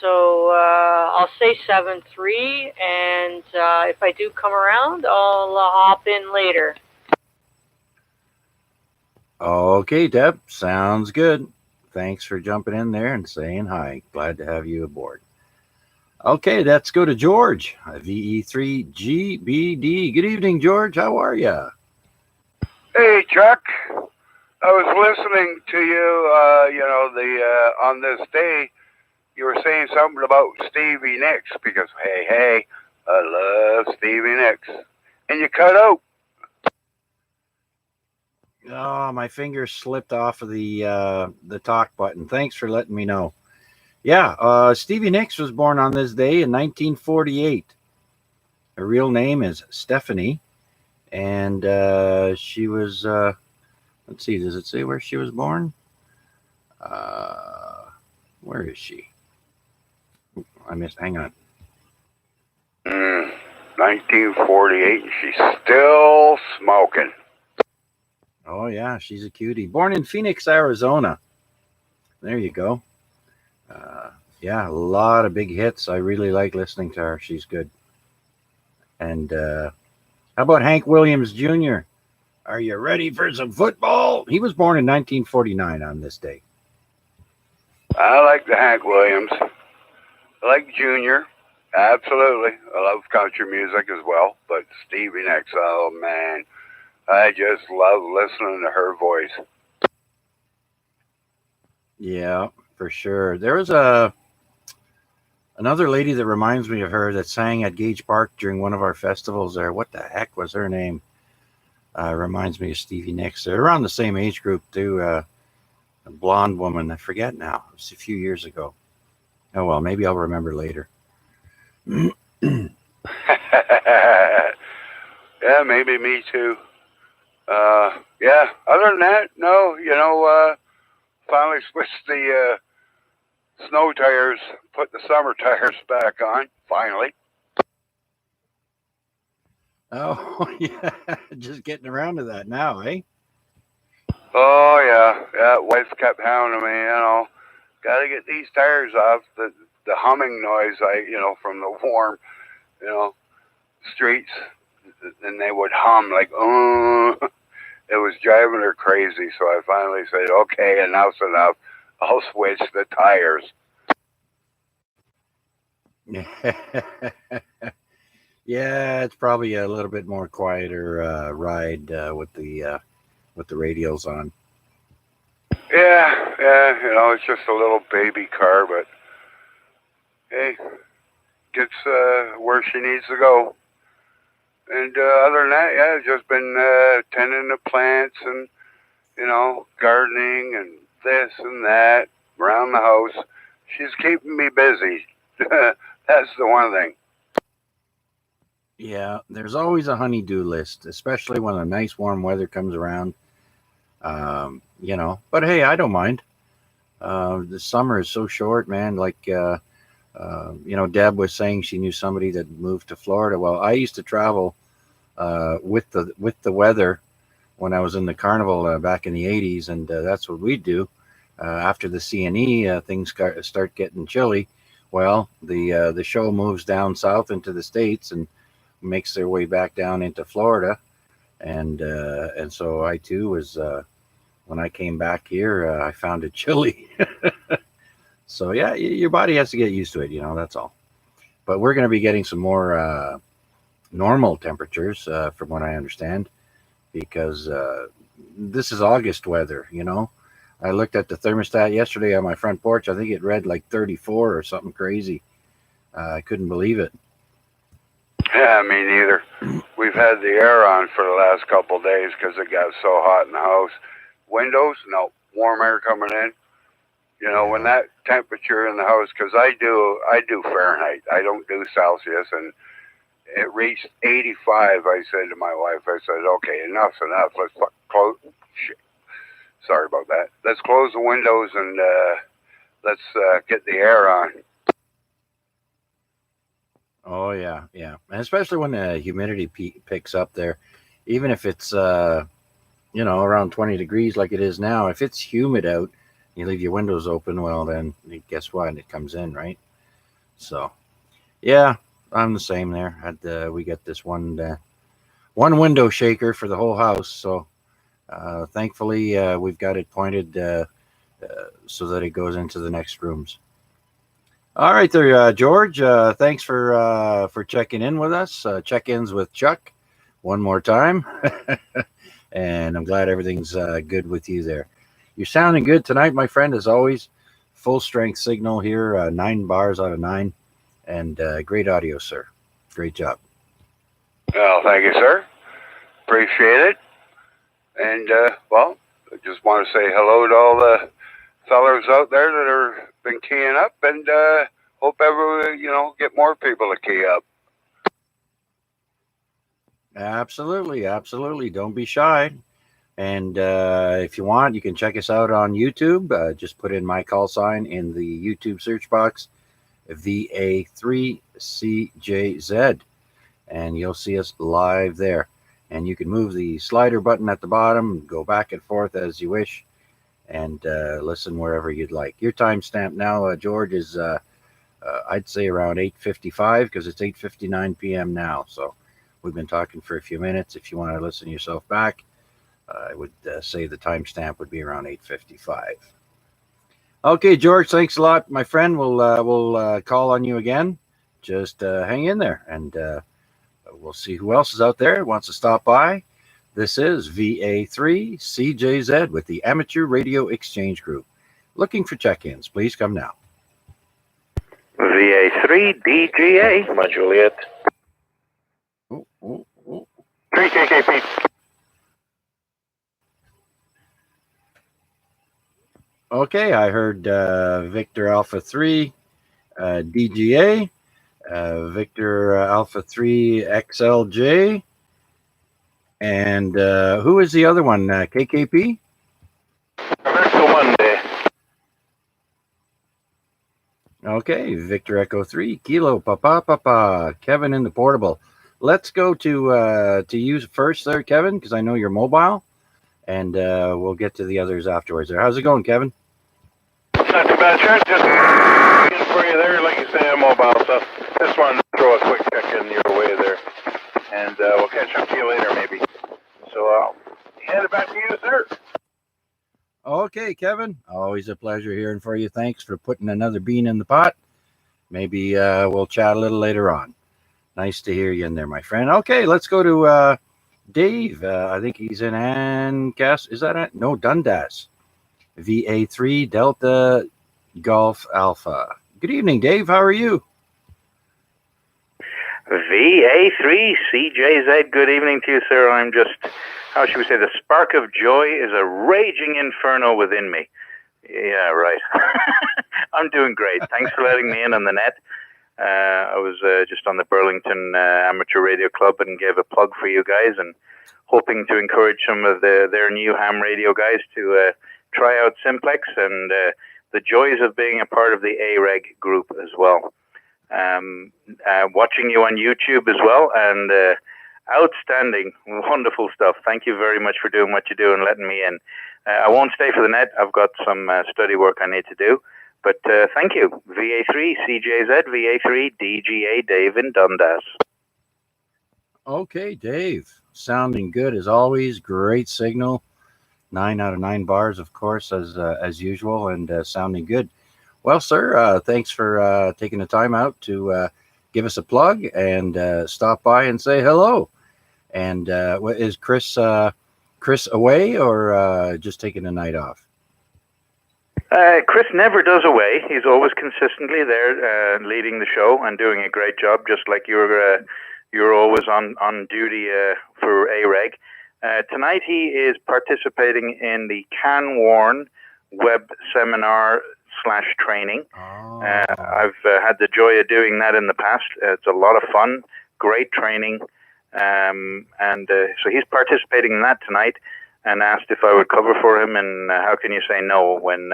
So I'll say 7-3, and if I do come around, I'll hop in later. Okay, Deb, sounds good. Thanks for jumping in there and saying hi. Glad to have you aboard. Okay, let's go to George, VE3GBD. Good evening, George. How are you? Hey, Chuck. I was listening to you, on this day, you were saying something about Stevie Nicks because, hey, I love Stevie Nicks. And you cut out. Oh, my finger slipped off of the talk button. Thanks for letting me know. Yeah, Stevie Nicks was born on this day in 1948. Her real name is Stephanie, and she was. Let's see, does it say where she was born? Where is she? I missed. Hang on. 1948, and she's still smoking. Oh yeah, she's a cutie. Born in Phoenix, Arizona. There you go. Yeah, a lot of big hits. I really like listening to her. She's good. And how about Hank Williams Jr.? Are you ready for some football? He was born in 1949 on this day. I like the Hank Williams. I like Junior. Absolutely. I love country music as well. But Stevie Nicks, oh man, I just love listening to her voice. Yeah, for sure. There was a Another lady that reminds me of her that sang at Gage Park during one of our festivals there. What the heck was her name? Reminds me of Stevie Nicks. They're around the same age group too. A blonde woman. I forget now. It was a few years ago. Oh well, maybe I'll remember later. Yeah, maybe me too. Yeah, other than that, no, finally switched the snow tires, put the summer tires back on, finally. Oh, yeah. Just getting around to that now, eh? Oh, yeah, wife kept hounding me, gotta get these tires off. The humming noise, from the warm, streets, and they would hum like, oh. It was driving her crazy, so I finally said, okay, enough's enough. I'll switch the tires. Yeah, it's probably a little bit more quieter ride with the radios on. Yeah, it's just a little baby car, but hey, gets where she needs to go. And other than that, yeah, I've just been tending the plants and, gardening and this and that around the house. She's keeping me busy. That's the one thing. Yeah, there's always a honey-do list, especially when a nice warm weather comes around. But hey, I don't mind. The summer is so short, man. Like, Deb was saying she knew somebody that moved to Florida. Well, I used to travel with the weather when I was in the carnival back in the 80s, and that's what we'd do. After the CNE, things start getting chilly. Well, the show moves down south into the States and makes their way back down into Florida, and so I too was when I came back here, I found it chilly. So yeah, your body has to get used to it, that's all. But we're going to be getting some more normal temperatures from what I understand, because this is August weather. I looked at the thermostat yesterday on my front porch. I think it read like 34 or something crazy. I couldn't believe it. Yeah, me neither. We've had the air on for the last couple of days because it got so hot in the house. Windows, no, warm air coming in. When that temperature in the house, because I do Fahrenheit, I don't do Celsius, and it reached 85. I said to my wife, I said, okay, enough's enough. Let's close. Shit. Sorry about that. Let's close the windows and let's get the air on. Oh yeah, and especially when the humidity picks up there, even if it's around 20 degrees like it is now. If it's humid out, you leave your windows open. Well, then guess what? It comes in, right? So, yeah, I'm the same there. We got this one window shaker for the whole house. So, thankfully, we've got it pointed so that it goes into the next rooms. All right there, George. Thanks for checking in with us. Check-ins with Chuck one more time. And I'm glad everything's good with you there. You're sounding good tonight, my friend, as always. Full strength signal here, 9 bars out of 9. And great audio, sir. Great job. Well, thank you, sir. Appreciate it. And, I just want to say hello to all the fellers out there that are been keying up, and hope everyone, get more people to key up. Absolutely. Don't be shy. And if you want, you can check us out on YouTube. Just put in my call sign in the YouTube search box, VA3CJZ, and you'll see us live there. And you can move the slider button at the bottom, go back and forth as you wish, and listen wherever you'd like. Your timestamp now, George, is I'd say around 8:55, because it's 8:59 p.m. now. So we've been talking for a few minutes. If you want to listen yourself back, I would say the timestamp would be around 8:55. Okay, George, thanks a lot, my friend. We'll call on you again. Just hang in there, and we'll see who else is out there who wants to stop by. This is VA3CJZ with the Amateur Radio Exchange Group. Looking for check-ins. Please come now. VA3 DGA. Come on, Juliet. 3 KKP. Okay, I heard Victor Alpha 3 DGA, Victor Alpha 3 XLJ, and who is the other one? KKP? Echo 1 day. Okay, Victor Echo 3, Kilo Papa, Kevin in the portable. Let's go to you first there, Kevin, because I know you're mobile, and we'll get to the others afterwards there. How's it going, Kevin? Not too bad, Chuck. Just in for you there. Like you say, I'm mobile, so just wanted to throw a quick check in your way there. And we'll catch up to you later, maybe. So I'll hand it back to you, sir. Okay, Kevin. Always a pleasure hearing from you. Thanks for putting another bean in the pot. Maybe we'll chat a little later on. Nice to hear you in there, my friend. Okay, let's go to Dave. I think he's in Ancast. Is that it? No, Dundas. VA3 Delta Golf Alpha. Good evening, Dave. How are you? VA3 CJZ. Good evening to you, sir. I'm just, how should we say, the spark of joy is a raging inferno within me. Yeah, right. I'm doing great. Thanks for letting me in on the net. I was just on the Burlington Amateur Radio Club and gave a plug for you guys, and hoping to encourage some of their new ham radio guys to try out Simplex and the joys of being a part of the AREG group as well. Watching you on YouTube as well, and outstanding, wonderful stuff. Thank you very much for doing what you do and letting me in. I won't stay for the net. I've got some study work I need to do. But thank you. VA3 CJZ, VA3 DGA, Dave in Dundas. Okay, Dave. Sounding good as always. Great signal. 9 out of 9 bars, of course, as usual, and sounding good. Well, sir, thanks for taking the time out to give us a plug and stop by and say hello. And is Chris away or just taking a night off? Chris never does away. He's always consistently there, leading the show and doing a great job, just like you're always on duty for AREG. Tonight he is participating in the Can-Warn web seminar / training. I've had the joy of doing that in the past. It's a lot of fun, great training, and so he's participating in that tonight, and asked if I would cover for him, and how can you say no when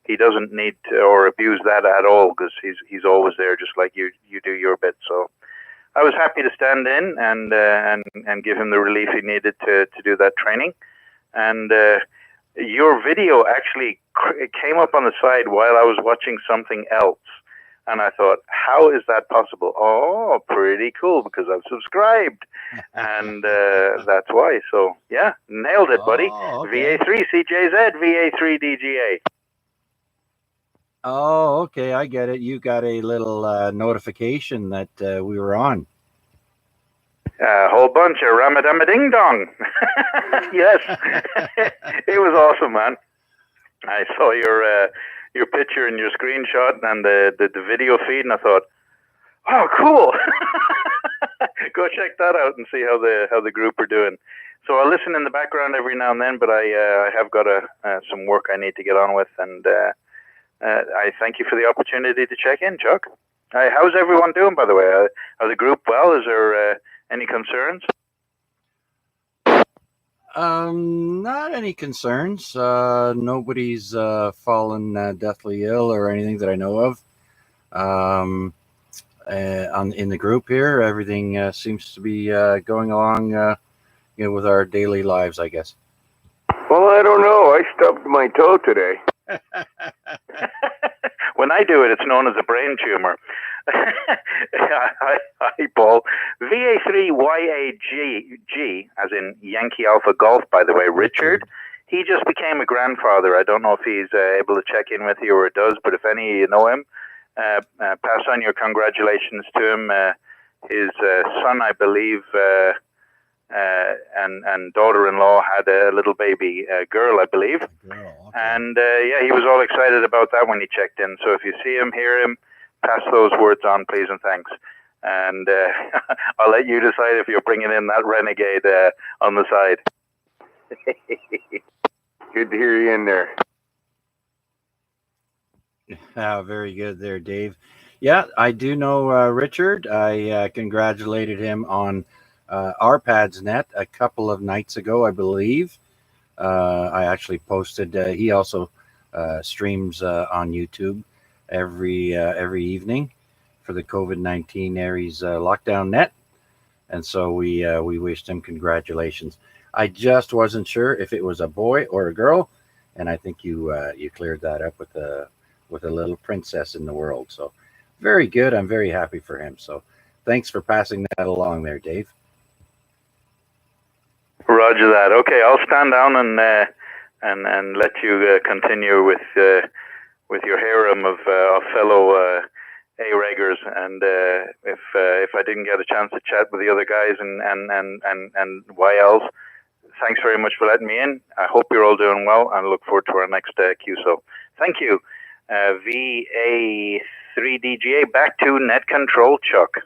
he doesn't need to, or abuse that at all, because he's always there, just like you do your bit. So I was happy to stand in and give him the relief he needed to do that training. And your video actually came up on the side while I was watching something else. And I thought, how is that possible? Oh, pretty cool, because I've subscribed. And that's why. So, yeah, nailed it, buddy. Okay. VA3 CJZ, VA3 DGA. Oh, okay, I get it. You got a little notification that we were on. A whole bunch of ramadama-ding-dong. Yes. It was awesome, man. I saw your picture and your screenshot and the video feed, and I thought, oh, cool. Go check that out and see how the group are doing. So I'll listen in the background every now and then, but I have got some work I need to get on with, and I thank you for the opportunity to check in, Chuck. How's everyone doing, by the way? Are the group well? Is there any concerns? Not any concerns. Nobody's fallen deathly ill or anything that I know of. In the group here, everything seems to be going along, with our daily lives, I guess. Well, I don't know. I stubbed my toe today. When I do it, it's known as a brain tumor. Hi, Paul. VA3YAG, as in Yankee Alpha Golf, by the way, Richard. He just became a grandfather. I don't know if he's able to check in with you or does, but if any of you know him, pass on your congratulations to him. His son, I believe, and daughter-in-law had a little baby girl, I believe. Girl, okay. And yeah, he was all excited about that when he checked in. So if you see him, hear him, pass those words on, please, and thanks. And I'll let you decide if you're bringing in that renegade on the side. Good to hear you in there. Very good there, Dave. Yeah, I do know Richard. I congratulated him on AREG Net a couple of nights ago, I believe. I actually posted. He also streams on YouTube every evening for the COVID-19 Aries lockdown net, and so we wished him congratulations. I just wasn't sure if it was a boy or a girl, and I think you cleared that up with a little princess in the world. So very good. I'm very happy for him. So thanks for passing that along there, Dave. Roger that. Okay, I'll stand down and let you continue with your harem of fellow AREGers. And if I didn't get a chance to chat with the other guys and YLs, thanks very much for letting me in. I hope you're all doing well, and look forward to our next QSO. Thank you. VA3DGA, back to net control, Chuck.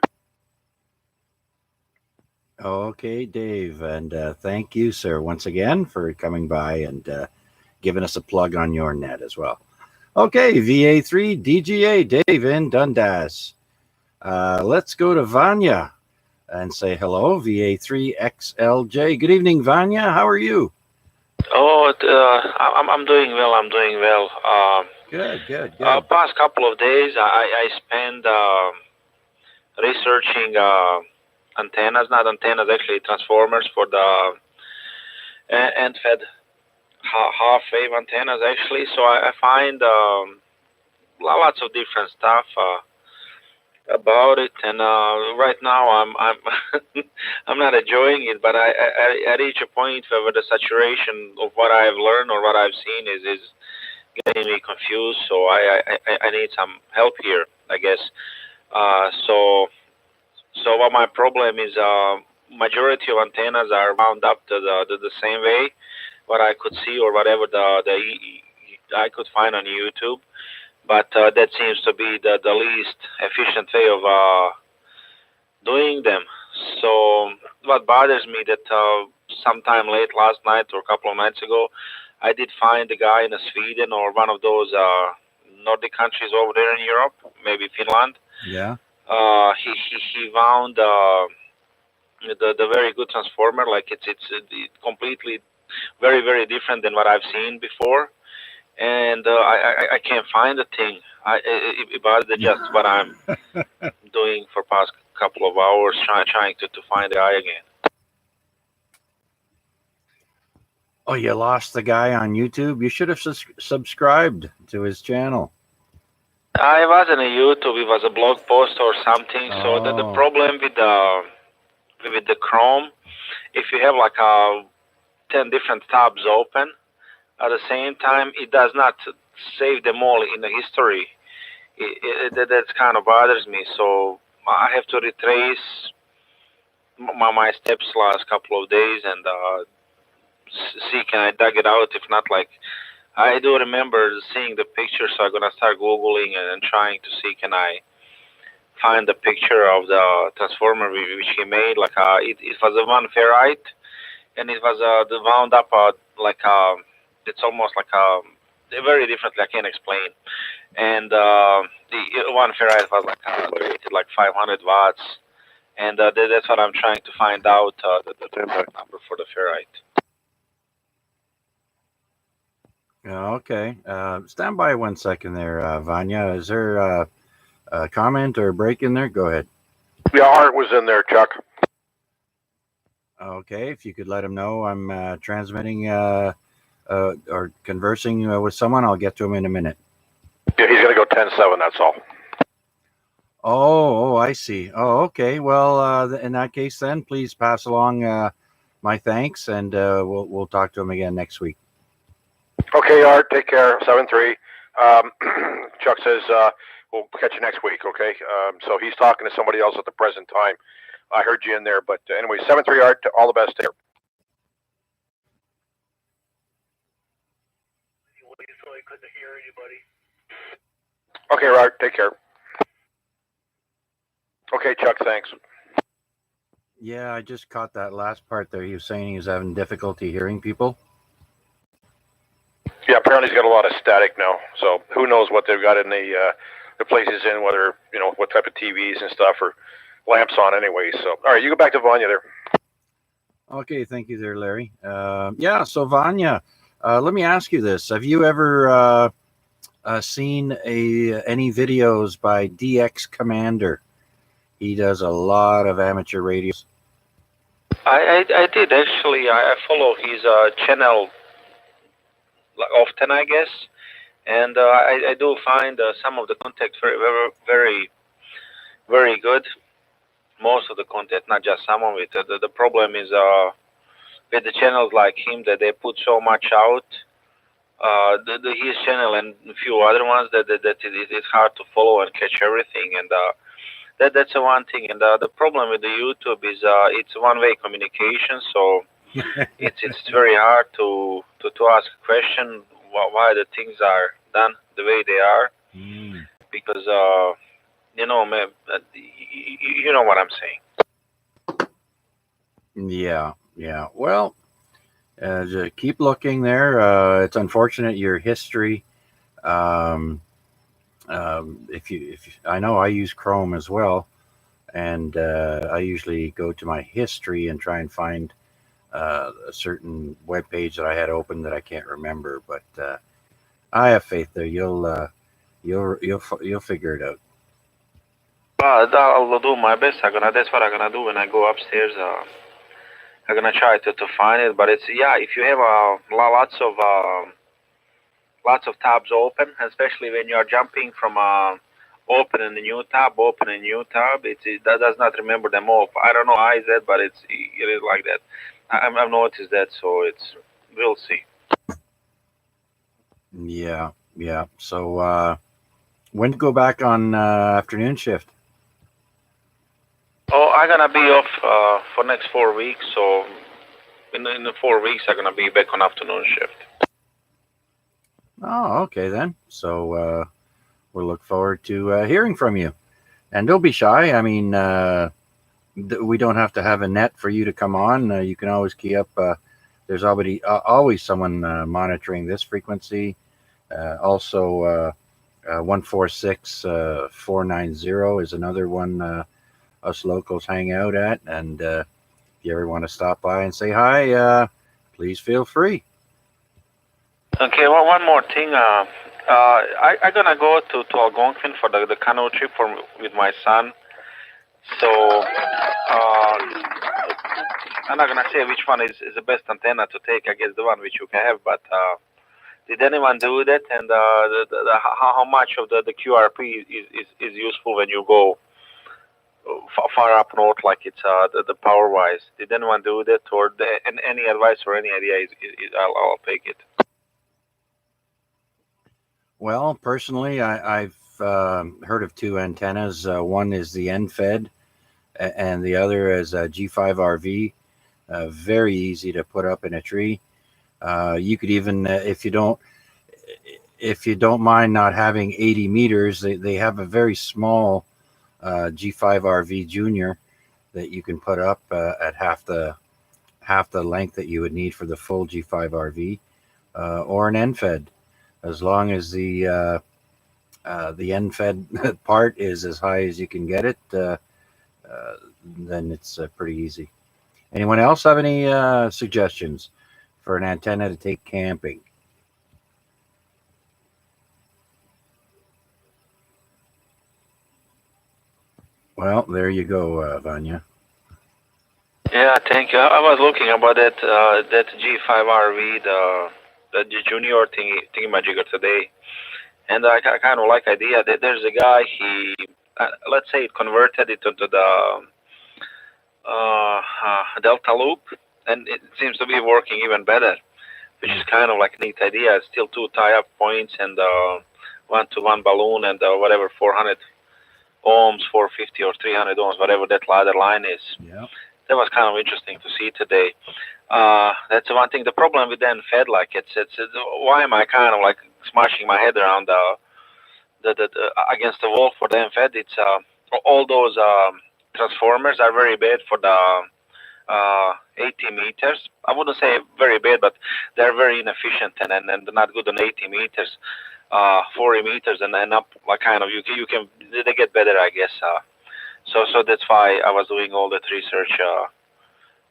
Okay, Dave, and thank you, sir, once again for coming by and giving us a plug on your net as well. Okay, VA3DGA, Dave in Dundas. Let's go to Vanya and say hello, VA3XLJ. Good evening, Vanya. How are you? Oh, I'm doing well. I'm doing well. Good. Past couple of days, I spent researching antennas, not antennas, actually transformers for the end fed half wave antennas, actually. So I find lots of different stuff about it, and right now I'm I'm not enjoying it, but I reach a point where the saturation of what I've learned or what I've seen is getting me confused. So I need some help here, I guess. So what my problem is, majority of antennas are wound up to the same way, what I could see or whatever I could find on YouTube. But that seems to be the least efficient way of doing them. So what bothers me that sometime late last night or a couple of nights ago, I did find a guy in Sweden or one of those Nordic countries over there in Europe, maybe Finland. Yeah. He found the very good transformer. Like it's completely very, very different than what I've seen before. And I can't find the thing. It was just what I'm doing for past couple of hours, trying to find the eye again. Oh, you lost the guy on YouTube? You should have subscribed to his channel. It wasn't a YouTube. It was a blog post or something. Oh. So the problem with the Chrome, if you have like 10 different tabs open at the same time, it does not save them all in the history. That kind of bothers me. So I have to retrace my steps last couple of days and see can I dug it out. If not, like I do remember seeing the picture, so I'm gonna start googling and trying to see can I find the picture of the transformer which he made. Like it was a one ferrite, and it was the wound up like it's almost like very differently. I can't explain. And the one ferrite was like rated like 500 watts, and that's what I'm trying to find out the number for the ferrite. Okay. Stand by 1 second there, Vanya. Is there a comment or a break in there? Go ahead. Yeah, Art was in there, Chuck. Okay. If you could let him know I'm transmitting or conversing with someone, I'll get to him in a minute. Yeah, he's going to go 10-7, that's all. Oh, I see. Oh, okay. Well, in that case, then please pass along my thanks, and we'll talk to him again next week. Okay, Art, take care. 7-3. Chuck says we'll catch you next week, okay? So he's talking to somebody else at the present time. I heard you in there, but anyway, 7-3, Art, all the best here. So I couldn't hear anybody. Okay, Art, take care. Okay, Chuck, thanks. Yeah, I just caught that last part there. He was saying he was having difficulty hearing people. Yeah, apparently he's got a lot of static now. So who knows what they've got in the places in, whether, what type of TVs and stuff or lamps on anyway. So, all right, you go back to Vanya there. Okay, thank you there, Larry. Yeah, so Vanya, let me ask you this. Have you ever seen any videos by DX Commander? He does a lot of amateur radios. I did actually. I follow his channel often, I guess, and I do find some of the content very good. Most of the content, not just some of it. The problem is with the channels like him that they put so much out. His channel and a few other ones that it's hard to follow and catch everything, and that's the one thing. And the problem with the YouTube is it's one-way communication, so it's very hard to ask a question why the things are done the way they are, because you know what I'm saying. Yeah. Well, just keep looking there. It's unfortunate your history. If I know I use Chrome as well, and I usually go to my history and try and find a certain web page that I had open that I can't remember. But I have faith there. You'll figure it out. I'll do my best. That's what I'm gonna do when I go upstairs. I'm gonna try to find it. But it's if you have lots of tabs open, especially when you're jumping from open a new tab, it does not remember them all. I don't know why is that, but it is like that. I've noticed that, so we'll see. Yeah. So when to go back on afternoon shift? Oh, I'm gonna be off for next 4 weeks. So in the 4 weeks, I'm gonna be back on afternoon shift. Oh, okay then. So we'll look forward to hearing from you. And don't be shy. I mean, we don't have to have a net for you to come on. You can always key up. There's always someone monitoring this frequency. Also, 146-490 is another one us locals hang out at. And if you ever want to stop by and say hi, please feel free. Okay, well, one more thing. I'm gonna go to Algonquin for the canoe trip with my son. So I'm not gonna say which one is the best antenna to take. I guess the one which you can have. But did anyone do that? And how much of the QRP is useful when you go far up north, like it's the power wise? Did anyone do that, or any advice or any idea? I'll take it. Well, personally, I've heard of two antennas. One is the NFED, and the other is a G5RV. Very easy to put up in a tree. You could even, if you don't mind not having 80 meters, they have a very small G5RV Junior that you can put up at half the length that you would need for the full G5RV, or an NFED. As long as the NFED part is as high as you can get it, then it's pretty easy. Anyone else have any suggestions for an antenna to take camping? Well, there you go, Vanya. Yeah, thank you. I was looking about that G5RV, the junior thingamajigger today, and I kind of like idea that there's a guy, he let's say it converted it into the Delta loop, and it seems to be working even better, which is kind of like a neat idea. It's still two tie-up points and one-to-one balloon and whatever 400 ohms, 450 or 300 ohms, whatever that ladder line is. Yeah. That was kind of interesting to see today. That's one thing. The problem with the NFED, like it's why am I kind of like smashing my head around the against the wall for the NFED? It's all those transformers are very bad for the 80 meters. I wouldn't say very bad, but they're very inefficient and not good on 80 meters. 40 meters and up, like kind of you can they get better, I guess. So that's why I was doing all that research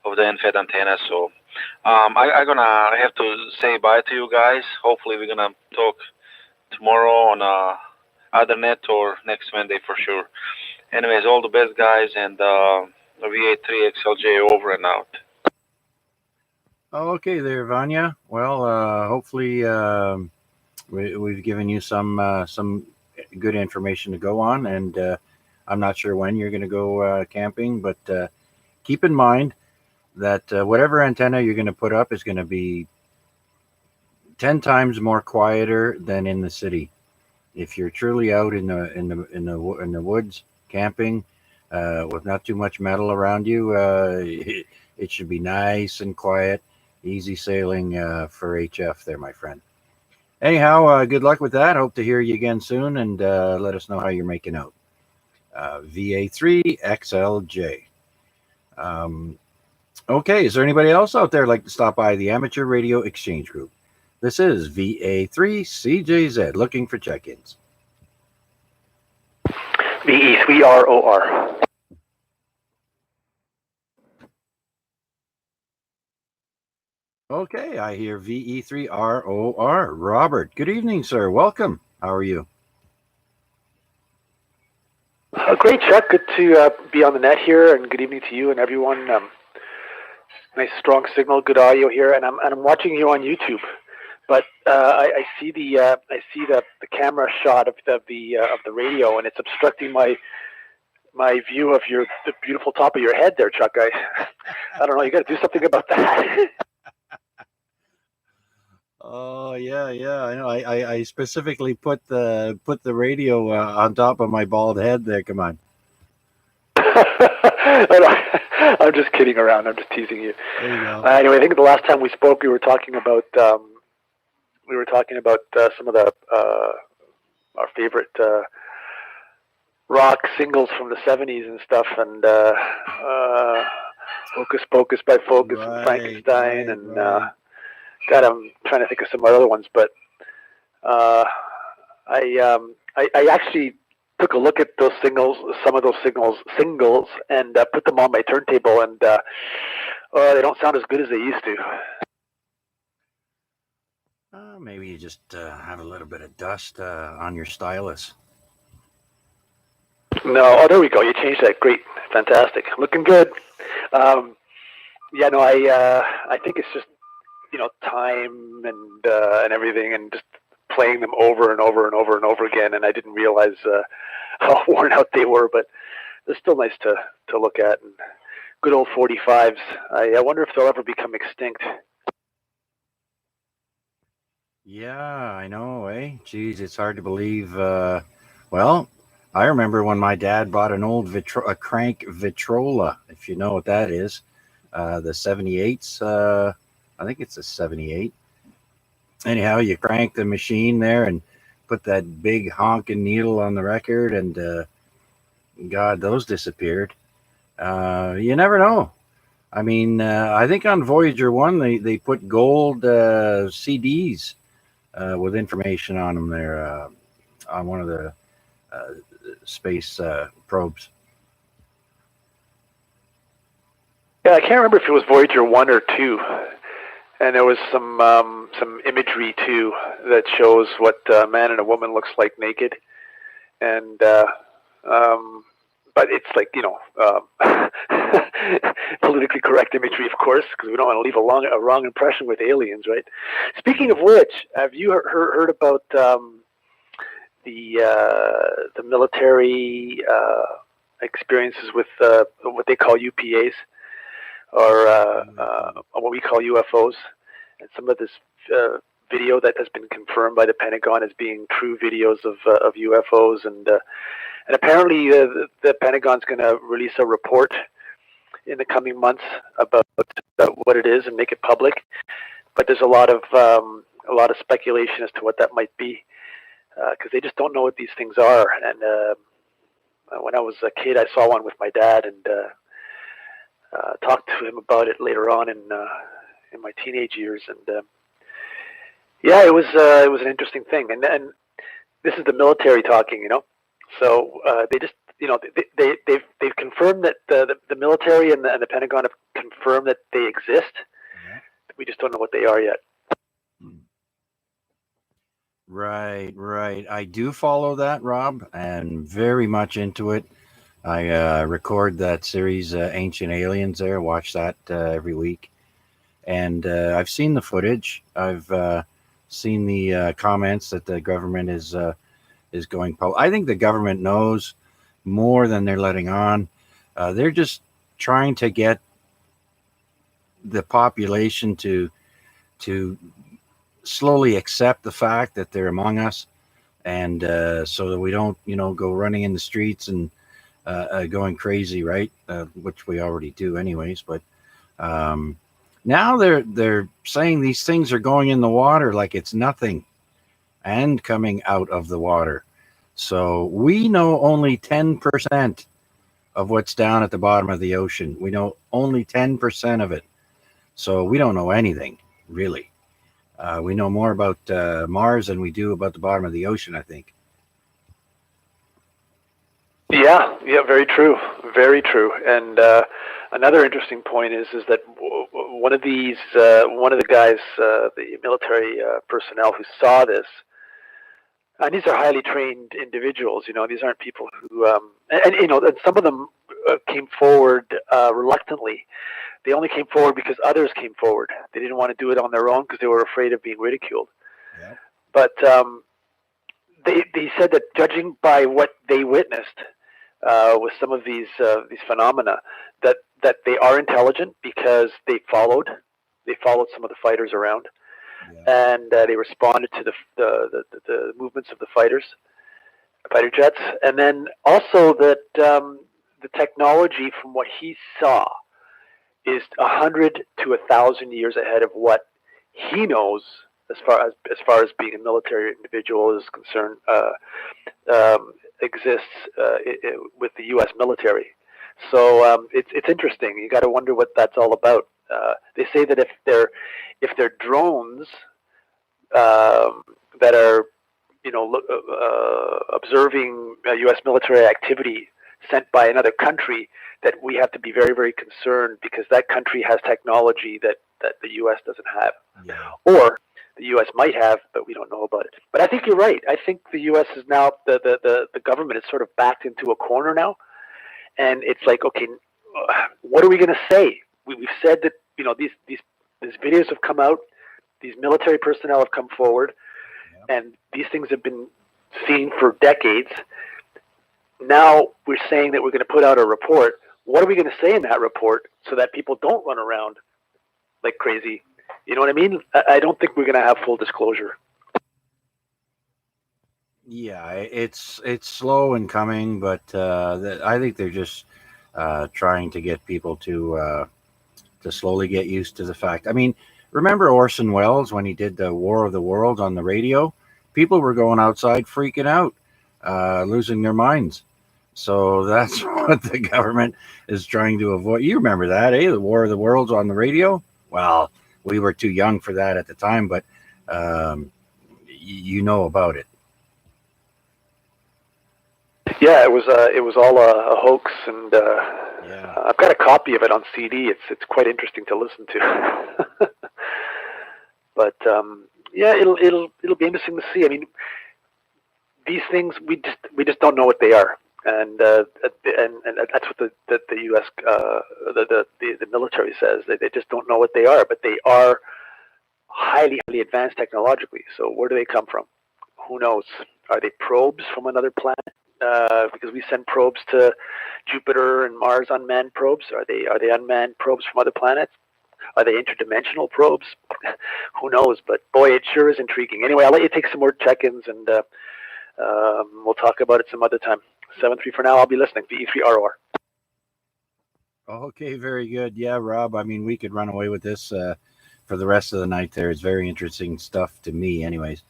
of the NFED antennas. So I'm gonna have to say bye to you guys. Hopefully we're gonna talk tomorrow on either net or next Wednesday for sure. Anyways, all the best, guys, and VA3XLJ over and out. Okay, there, Vanya. Well, hopefully we've given you some good information to go on, and I'm not sure when you're going to go camping, but keep in mind that whatever antenna you're going to put up is going to be 10 times more quieter than in the city. If you're truly out in the woods camping with not too much metal around you, it should be nice and quiet, easy sailing for HF there, my friend. Anyhow, good luck with that. Hope to hear you again soon, and let us know how you're making out. VA3XLJ. Okay, is there anybody else out there like to stop by the Amateur Radio Exchange Group? This is VA3CJZ looking for check-ins. VE3ROR. Okay, I hear VE3ROR. Robert, good evening, sir. Welcome. How are you? Great, Chuck. Good to be on the net here, and good evening to you and everyone. Nice, strong signal, good audio here, and I'm watching you on YouTube. But I see the camera shot of the radio, and it's obstructing my view of the beautiful top of your head there, Chuck. I don't know. You got to do something about that. Oh yeah, I know. I specifically put the radio on top of my bald head there. Come on. I'm just kidding around. I'm just teasing you. There you go. Anyway, I think the last time we spoke, we were talking about some of the our favorite rock singles from the '70s and stuff, and Hocus Pocus by Focus and Frankenstein, and God, I'm trying to think of some other ones, but I actually took a look at those singles, some of those singles, and put them on my turntable, and they don't sound as good as they used to. Maybe you just have a little bit of dust on your stylus. No, oh, there we go. You changed that. Great, fantastic, looking good. I think it's just time and everything, and just playing them over and over and over and over again. And I didn't realize how worn out they were, but they're still nice to look at. And good old 45s. I wonder if they'll ever become extinct. Yeah, I know, eh? Geez, it's hard to believe. Well, I remember when my dad bought an old crank Vitrola, if you know what that is. The 78s, I think it's a 78. Anyhow, you crank the machine there and put that big honking needle on the record, and God, those disappeared. You never know. I mean, I think on Voyager 1, they put gold CDs with information on them there on one of the space probes. Yeah, I can't remember if it was Voyager 1 or 2. And there was some imagery too that shows what a man and a woman looks like naked, and but it's like politically correct imagery, of course, because we don't want to leave a wrong impression with aliens, right? Speaking of which, have you heard about the military experiences with what they call UPAs? Or what we call UFOs, and some of this video that has been confirmed by the Pentagon as being true videos of UFOs, and apparently the Pentagon's going to release a report in the coming months about what it is and make it public. But there's a lot of speculation as to what that might be, because they just don't know what these things are, and when I was a kid, I saw one with my dad and talked to him about it later on in my teenage years. And yeah, it was an interesting thing. And this is the military talking, you know. So they just, you know, they've confirmed that the military and the Pentagon have confirmed that they exist. Yeah. We just don't know what they are yet. Right. I do follow that, Rob, and very much into it. I record that series, Ancient Aliens. There, watch that every week, and I've seen the footage. I've seen the comments that the government is going. I think the government knows more than they're letting on. They're just trying to get the population to slowly accept the fact that they're among us, and so that we don't, you know, go running in the streets and going crazy, right? Which we already do, anyways. But now they're saying these things are going in the water like it's nothing, and coming out of the water. So we know only 10% of what's down at the bottom of the ocean. We know only 10% of it. So we don't know anything, really. We know more about Mars than we do about the bottom of the ocean, I think. Yeah, very true, very true. And another interesting point is that one of the guys, the military personnel who saw this, and these are highly trained individuals. You know, these aren't people who, and you know, and some of them came forward reluctantly. They only came forward because others came forward. They didn't want to do it on their own because they were afraid of being ridiculed. Yeah. But they said that judging by what they witnessed with some of these phenomena, that they are intelligent because they followed some of the fighters around, and they responded to the movements of the fighter jets, and then also that the technology from what he saw is 100 to 1,000 years ahead of what he knows as far as being a military individual is concerned, exists with the U.S. military. So it's interesting. You got to wonder what that's all about. They say that if they're drones that are, you know, observing U.S. military activity sent by another country, that we have to be very, very concerned because that country has technology that the U.S. doesn't have, or the U.S. might have, but we don't know about it. But I think you're right. I think the U.S. is now the government is sort of backed into a corner now, and it's like, okay, what are we going to say? We've said that, you know, these videos have come out, these military personnel have come forward, and these things have been seen for decades. Now we're saying that we're going to put out a report. What are we going to say in that report so that people don't run around like crazy? You know what I mean? I don't think we're going to have full disclosure. Yeah, it's slow in coming, but I think they're just trying to get people to slowly get used to the fact. I mean, remember Orson Welles when he did the War of the Worlds on the radio? People were going outside freaking out, losing their minds. So that's what the government is trying to avoid. You remember that, eh? The War of the Worlds on the radio? Well, we were too young for that at the time, but you know about it. Yeah, it was all a hoax, and I've got a copy of it on CD. It's quite interesting to listen to. But yeah, it'll be interesting to see. I mean, these things we just don't know what they are, and that's what the U.S. The military says. They just don't know what they are, but they are highly advanced technologically. So where do they come from? Who knows? Are they probes from another planet? Because we send probes to Jupiter and Mars, unmanned probes. Are they unmanned probes from other planets? Are they interdimensional probes? Who knows? But boy, it sure is intriguing. Anyway, I'll let you take some more check-ins, and we'll talk about it some other time. 7-3 for now. I'll be listening. VE3ROR. Okay, very good. Yeah, Rob, I mean, we could run away with this for the rest of the night there. It's very interesting stuff to me anyways.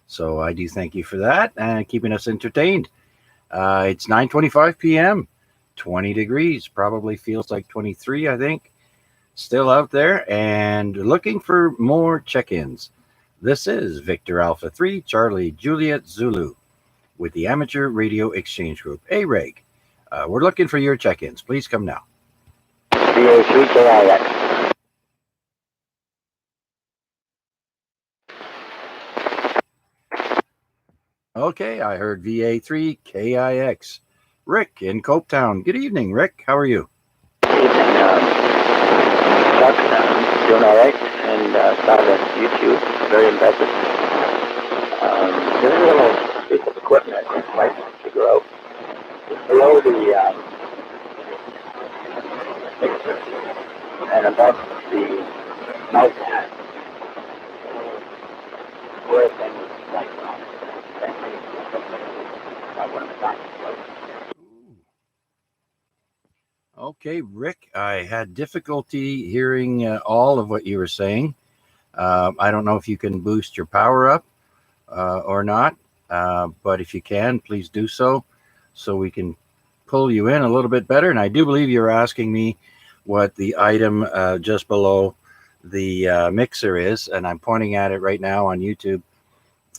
So I do thank you for that and keeping us entertained. It's 9:25 p.m. 20 degrees. Probably feels like 23, I think. Still out there and looking for more check-ins. This is Victor Alpha 3 Charlie Juliet Zulu with the Amateur Radio Exchange Group, AREG. We're looking for your check-ins. Please come now. VA3KIX. Okay, I heard VA3KIX. Rick in Copetown. Good evening, Rick. How are you? Evening, Chuck. Doing all right, and saw the YouTube. Very impressive. There's a little piece of equipment I might figure out. It's below the mixer and above the mouse pad. Where things like what I'm talking about. Okay, Rick, I had difficulty hearing all of what you were saying. I don't know if you can boost your power up or not, but if you can, please do so we can pull you in a little bit better. And I do believe you're asking me what the item just below the mixer is, and I'm pointing at it right now on YouTube.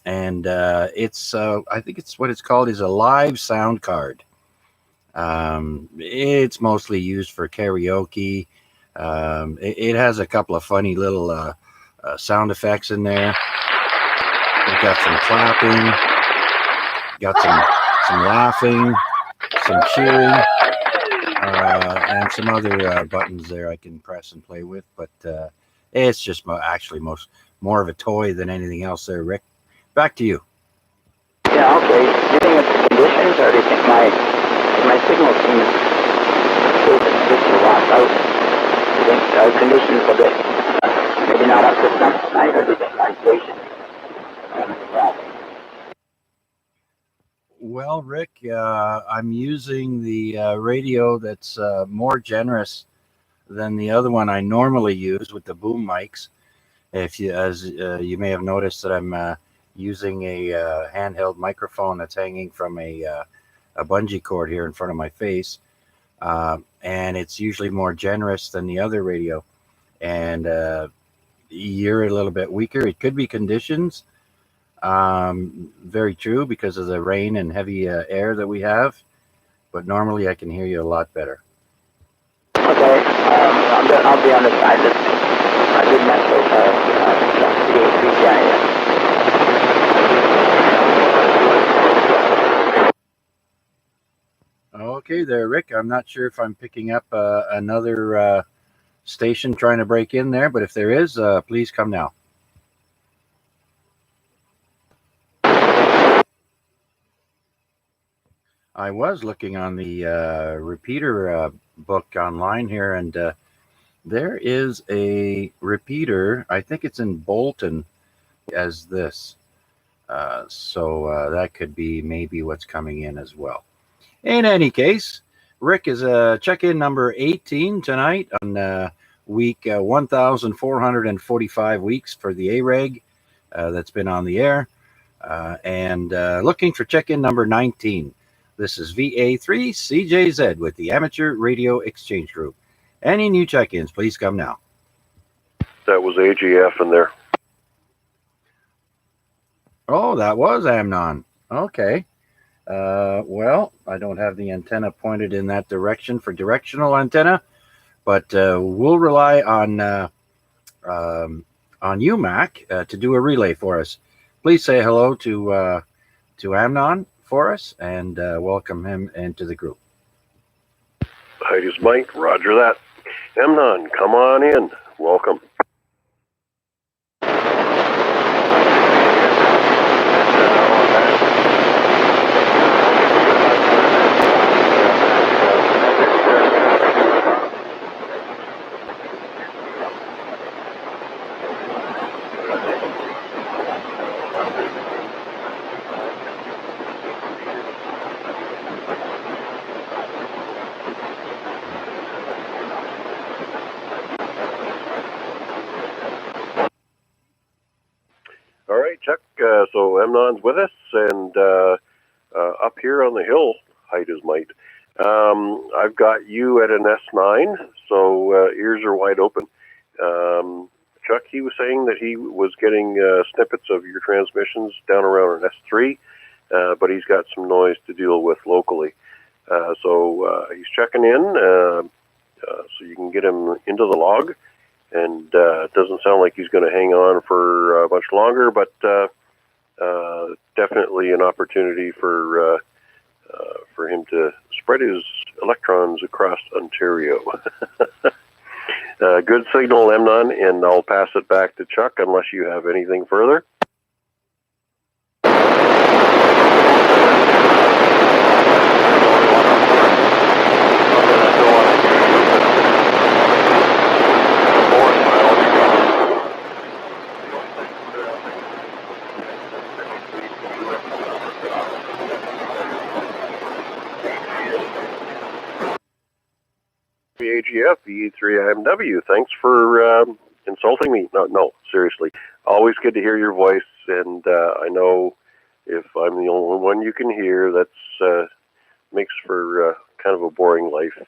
And it's, I think it's what it's called is a live sound card. It's mostly used for karaoke. It has a couple of funny little sound effects in there. We've got some clapping, got some laughing, some cheering, and some other buttons there I can press and play with. But it's just actually more of a toy than anything else there, Rick. Back to you. Yeah, okay. Do you think it's conditions, or do you think my signal seems to be lost out? Do you think conditions a bit, maybe not up to snuff tonight, or do you think my station? Well, Rick, I'm using the radio that's more generous than the other one I normally use with the boom mics. As you may have noticed that I'm using a handheld microphone that's hanging from a bungee cord here in front of my face, and it's usually more generous than the other radio. And you're a little bit weaker. It could be conditions. Very true, because of the rain and heavy air that we have, but normally I can hear you a lot better. Okay, I'll be on the side that I did mess with Okay there, Rick. I'm not sure if I'm picking up another station trying to break in there, but if there is, please come now. I was looking on the repeater book online here, and there is a repeater. I think it's in Bolton as this. So that could be maybe what's coming in as well. In any case, Rick is check-in number 18 tonight on week 1,445 weeks for the AREG that's been on the air, and looking for check-in number 19. This is VA3CJZ with the Amateur Radio Exchange Group. Any new check-ins, please come now. That was AGF in there. Oh, that was Amnon. Okay. Well, I don't have the antenna pointed in that direction for directional antenna, but we'll rely on you, Mac, to do a relay for us. Please say hello to Amnon for us and welcome him into the group. Heidi's Mike, roger that. Amnon, come on in. Welcome. All right, Chuck. So Amnon's with us, and up here on the hill, height is might. I've got you at an S9, so ears are wide open. Chuck, he was saying that he was getting snippets of your transmissions down around an S3, but he's got some noise to deal with locally. So he's checking in, so you can get him into the log. And it doesn't sound like he's going to hang on for much longer, but definitely an opportunity for him to spread his electrons across Ontario. Good signal, Amnon, and I'll pass it back to Chuck unless you have anything further. AGF E3IMW. Thanks for insulting me. No, seriously. Always good to hear your voice, and I know if I'm the only one you can hear, that's makes for kind of a boring life.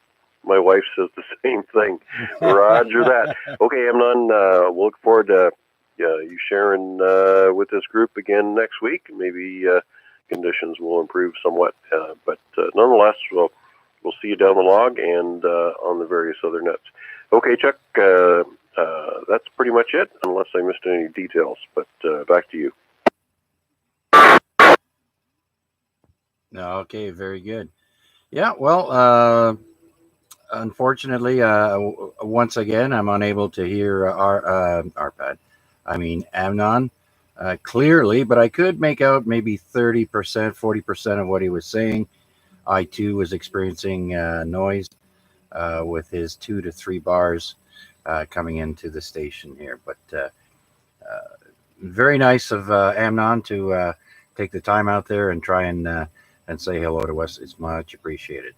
My wife says the same thing. Roger that. Okay, Amnon, we'll look forward to you sharing with this group again next week. Maybe conditions will improve somewhat, but nonetheless, we'll see you down the log and on the various other nets. Okay, Chuck, that's pretty much it, unless I missed any details. But back to you. Okay, very good. Yeah, well, unfortunately, once again, I'm unable to hear Amnon clearly, but I could make out maybe 30%, 40% of what he was saying. I too was experiencing noise with his 2 to 3 bars coming into the station here. But very nice of Amnon to take the time out there and try and say hello to us. It's much appreciated.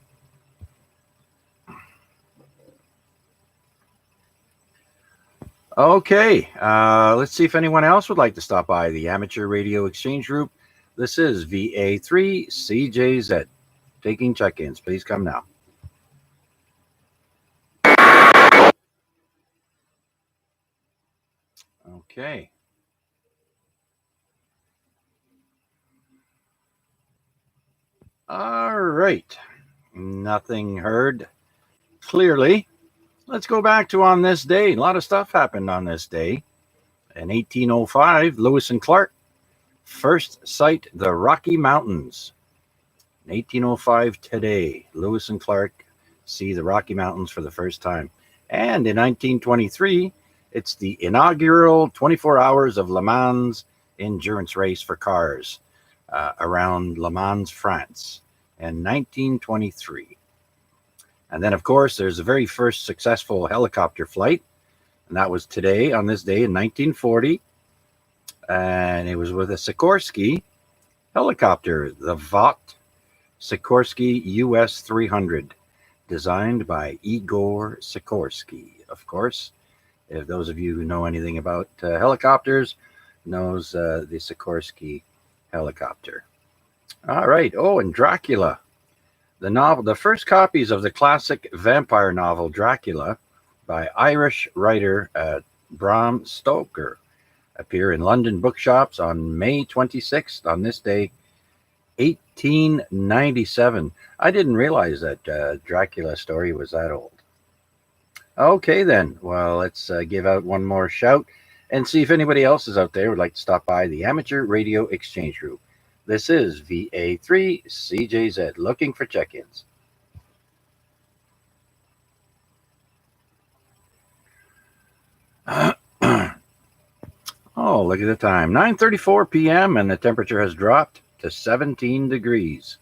Okay, let's see if anyone else would like to stop by the Amateur Radio Exchange Group. This is VA3CJZ. Taking check-ins. Please come now. Okay. All right. Nothing heard clearly. Let's go back to on this day. A lot of stuff happened on this day. In 1805, Lewis and Clark first sight the Rocky Mountains. In 1805 today, Lewis and Clark see the Rocky Mountains for the first time. And in 1923, it's the inaugural 24 hours of Le Mans endurance race for cars around Le Mans, France in 1923. And then, of course, there's the very first successful helicopter flight, and that was today, on this day in 1940. And it was with a Sikorsky helicopter, the Vought Sikorsky US 300, designed by Igor Sikorsky, of course. If those of you who know anything about helicopters knows the Sikorsky helicopter. All right. Oh, and Dracula. The novel, the first copies of the classic vampire novel Dracula by Irish writer Bram Stoker appear in London bookshops on May 26th, on this day, 1897. I didn't realize that Dracula story was that old. Okay, then. Well, let's give out one more shout and see if anybody else is out there would like to stop by the Amateur Radio Exchange Group. This is VA3CJZ, looking for check-ins. Oh, look at the time. 9:34 p.m. and the temperature has dropped to 17 degrees.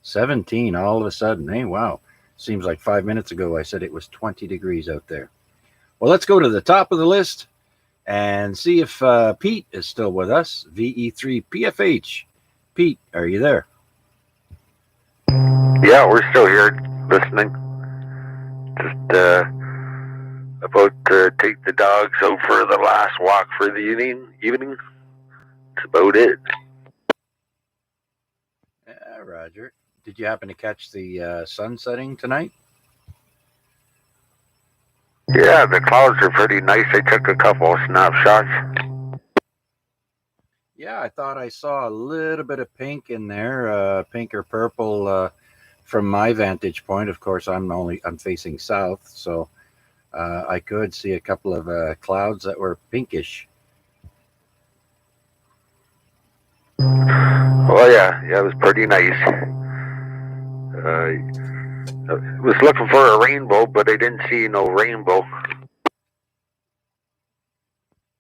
17 all of a sudden. Hey, wow. Seems like 5 minutes ago I said it was 20 degrees out there. Well, let's go to the top of the list and see if Pete is still with us. VE3PFH. Pete, are you there? Yeah, we're still here listening. Just about to take the dogs out for the last walk for the evening. That's about it. Roger. Did you happen to catch the sun setting tonight? Yeah, the clouds are pretty nice. I took a couple of snapshots. Yeah, I thought I saw a little bit of pink in there, pink or purple from my vantage point. Of course, I'm facing south, so I could see a couple of clouds that were pinkish. Oh yeah, it was pretty nice. I was looking for a rainbow, but I didn't see no rainbow.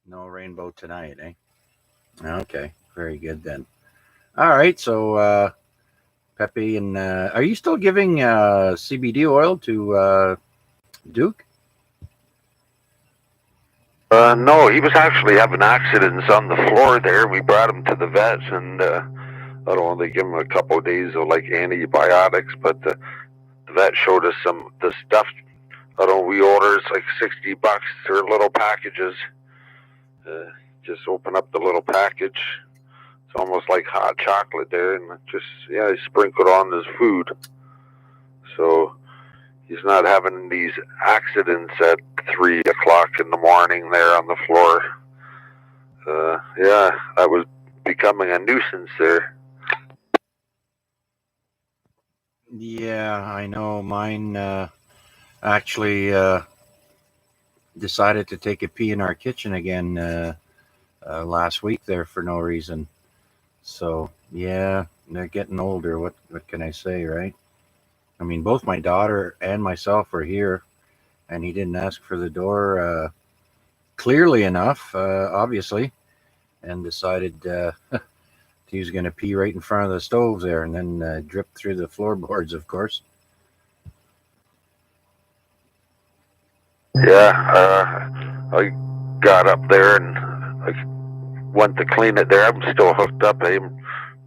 No rainbow tonight, eh? Okay, very good then. All right, so Pepe and are you still giving CBD oil to Duke? No, he was actually having accidents on the floor there. We brought him to the vets, and I don't know, they give him a couple of days of like antibiotics, but the vet showed us some the stuff. I don't know, we order it's like $60. They're little packages. Just open up the little package. It's almost like hot chocolate there, and just he sprinkle it on his food. So he's not having these accidents at 3 o'clock in the morning there on the floor. That was becoming a nuisance there. Yeah, I know. Mine actually decided to take a pee in our kitchen again last week there for no reason. So yeah, they're getting older. What can I say, right? I mean, both my daughter and myself were here, and he didn't ask for the door clearly enough, obviously, and decided he was going to pee right in front of the stove there, and then drip through the floorboards, of course. I got up there and I went to clean it there. I'm still hooked up. I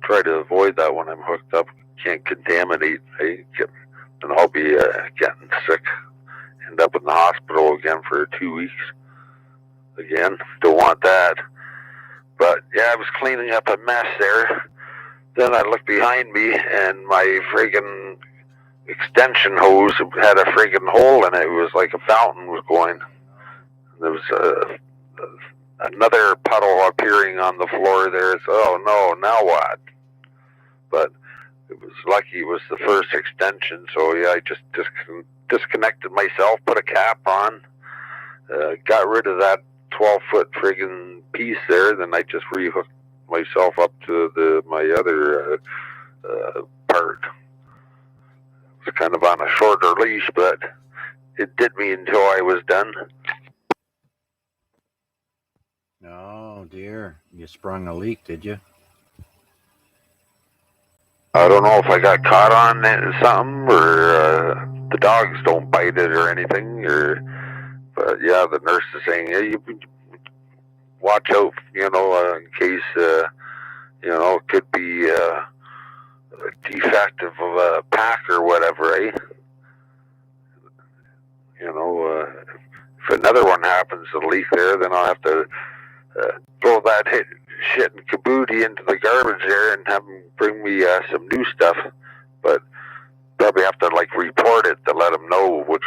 try to avoid that when I'm hooked up. Can't contaminate. And I'll be getting sick. End up in the hospital again for 2 weeks. Again, don't want that. But yeah, I was cleaning up a mess there. Then I looked behind me and my friggin' extension hose had a friggin' hole in it. It was like a fountain was going. There was another puddle appearing on the floor there. So, oh no, now what? But it was lucky it was the first extension. So yeah, I just disconnected myself, put a cap on, got rid of that 12-foot friggin' piece there. Then I just rehooked myself up to my other part. It was kind of on a shorter leash, but it did me until I was done. Oh dear, you sprung a leak, did you? I don't know if I got caught on something, or the dogs don't bite it or anything, but yeah, the nurse is saying, hey, you watch out, in case, it could be a defective of a pack or whatever, eh? If another one happens to leak there, then I'll have to throw that shit and caboodie into the garbage there and have them bring me some new stuff. But probably have to report it to let them know which,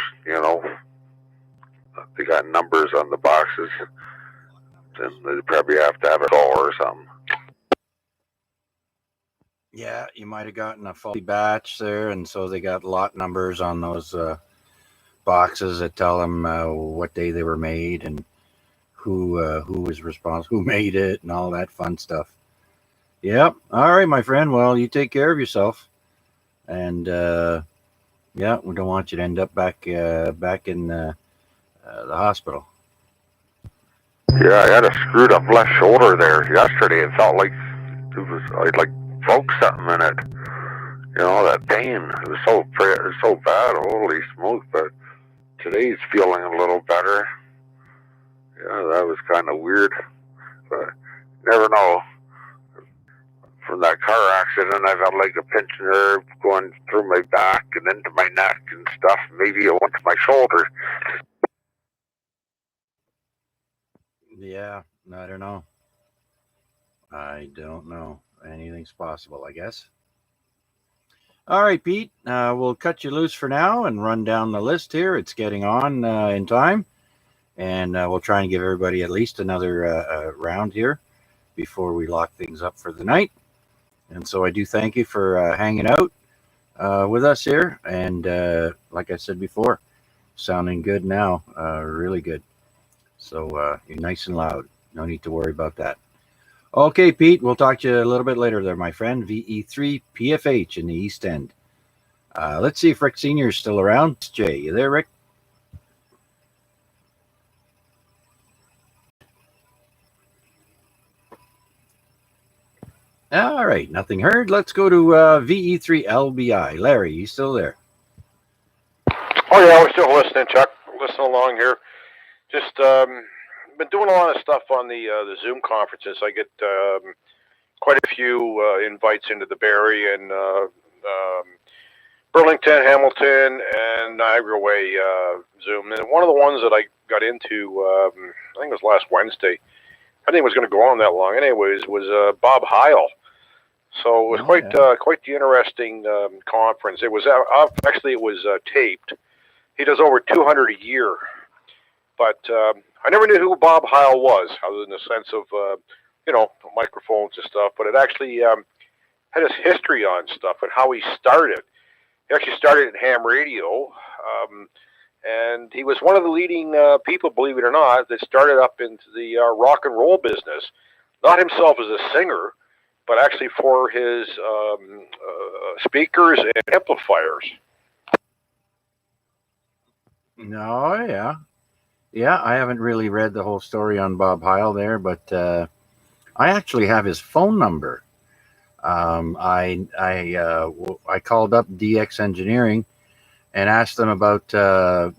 they got numbers on the boxes. Then they probably have to have it all or something. Yeah, you might have gotten a faulty batch there, and so they got lot numbers on those boxes that tell them what day they were made and who was responsible, who made it, and all that fun stuff. Yep. All right, my friend. Well, you take care of yourself, and we don't want you to end up back in the hospital. Yeah, I had a screwed up left shoulder there yesterday. It felt like I broke something in it. That pain. It was so bad. Holy smoke! But today's feeling a little better. Yeah, that was kind of weird. But never know. From that car accident, I got a pinched nerve going through my back and into my neck and stuff. Maybe it went to my shoulder. Yeah, I don't know. I don't know. Anything's possible, I guess. All right, Pete, we'll cut you loose for now and run down the list here. It's getting on in time, and we'll try and give everybody at least another round here before we lock things up for the night. And so I do thank you for hanging out with us here. And like I said before, sounding good now, really good. So you're nice and loud. No need to worry about that. Okay, Pete, we'll talk to you a little bit later there, my friend. VE3 PFH in the East End. Let's see if Rick Sr. is still around. Jay, you there, Rick? All right, nothing heard. Let's go to VE3 LBI. Larry, you still there? Oh yeah, we're still listening, Chuck. Listening along here. Just been doing a lot of stuff on the Zoom conferences. I get quite a few invites into the Bay Area and Burlington, Hamilton, and Niagara Way Zoom. And one of the ones that I got into, I think it was last Wednesday. I think it was going to go on that long. Anyways, was Bob Heil. So it was quite the interesting conference. It was actually it was taped. He does over 200 a year, but I never knew who Bob Heil was, other than the sense of microphones and stuff. But it actually had his history on stuff and how he started. He actually started in ham radio, and he was one of the leading people, believe it or not, that started up into the rock and roll business. Not himself as a singer, but actually for his speakers and amplifiers. No, yeah. Yeah, I haven't really read the whole story on Bob Heil there, but I actually have his phone number. I called up DX Engineering and asked them about, I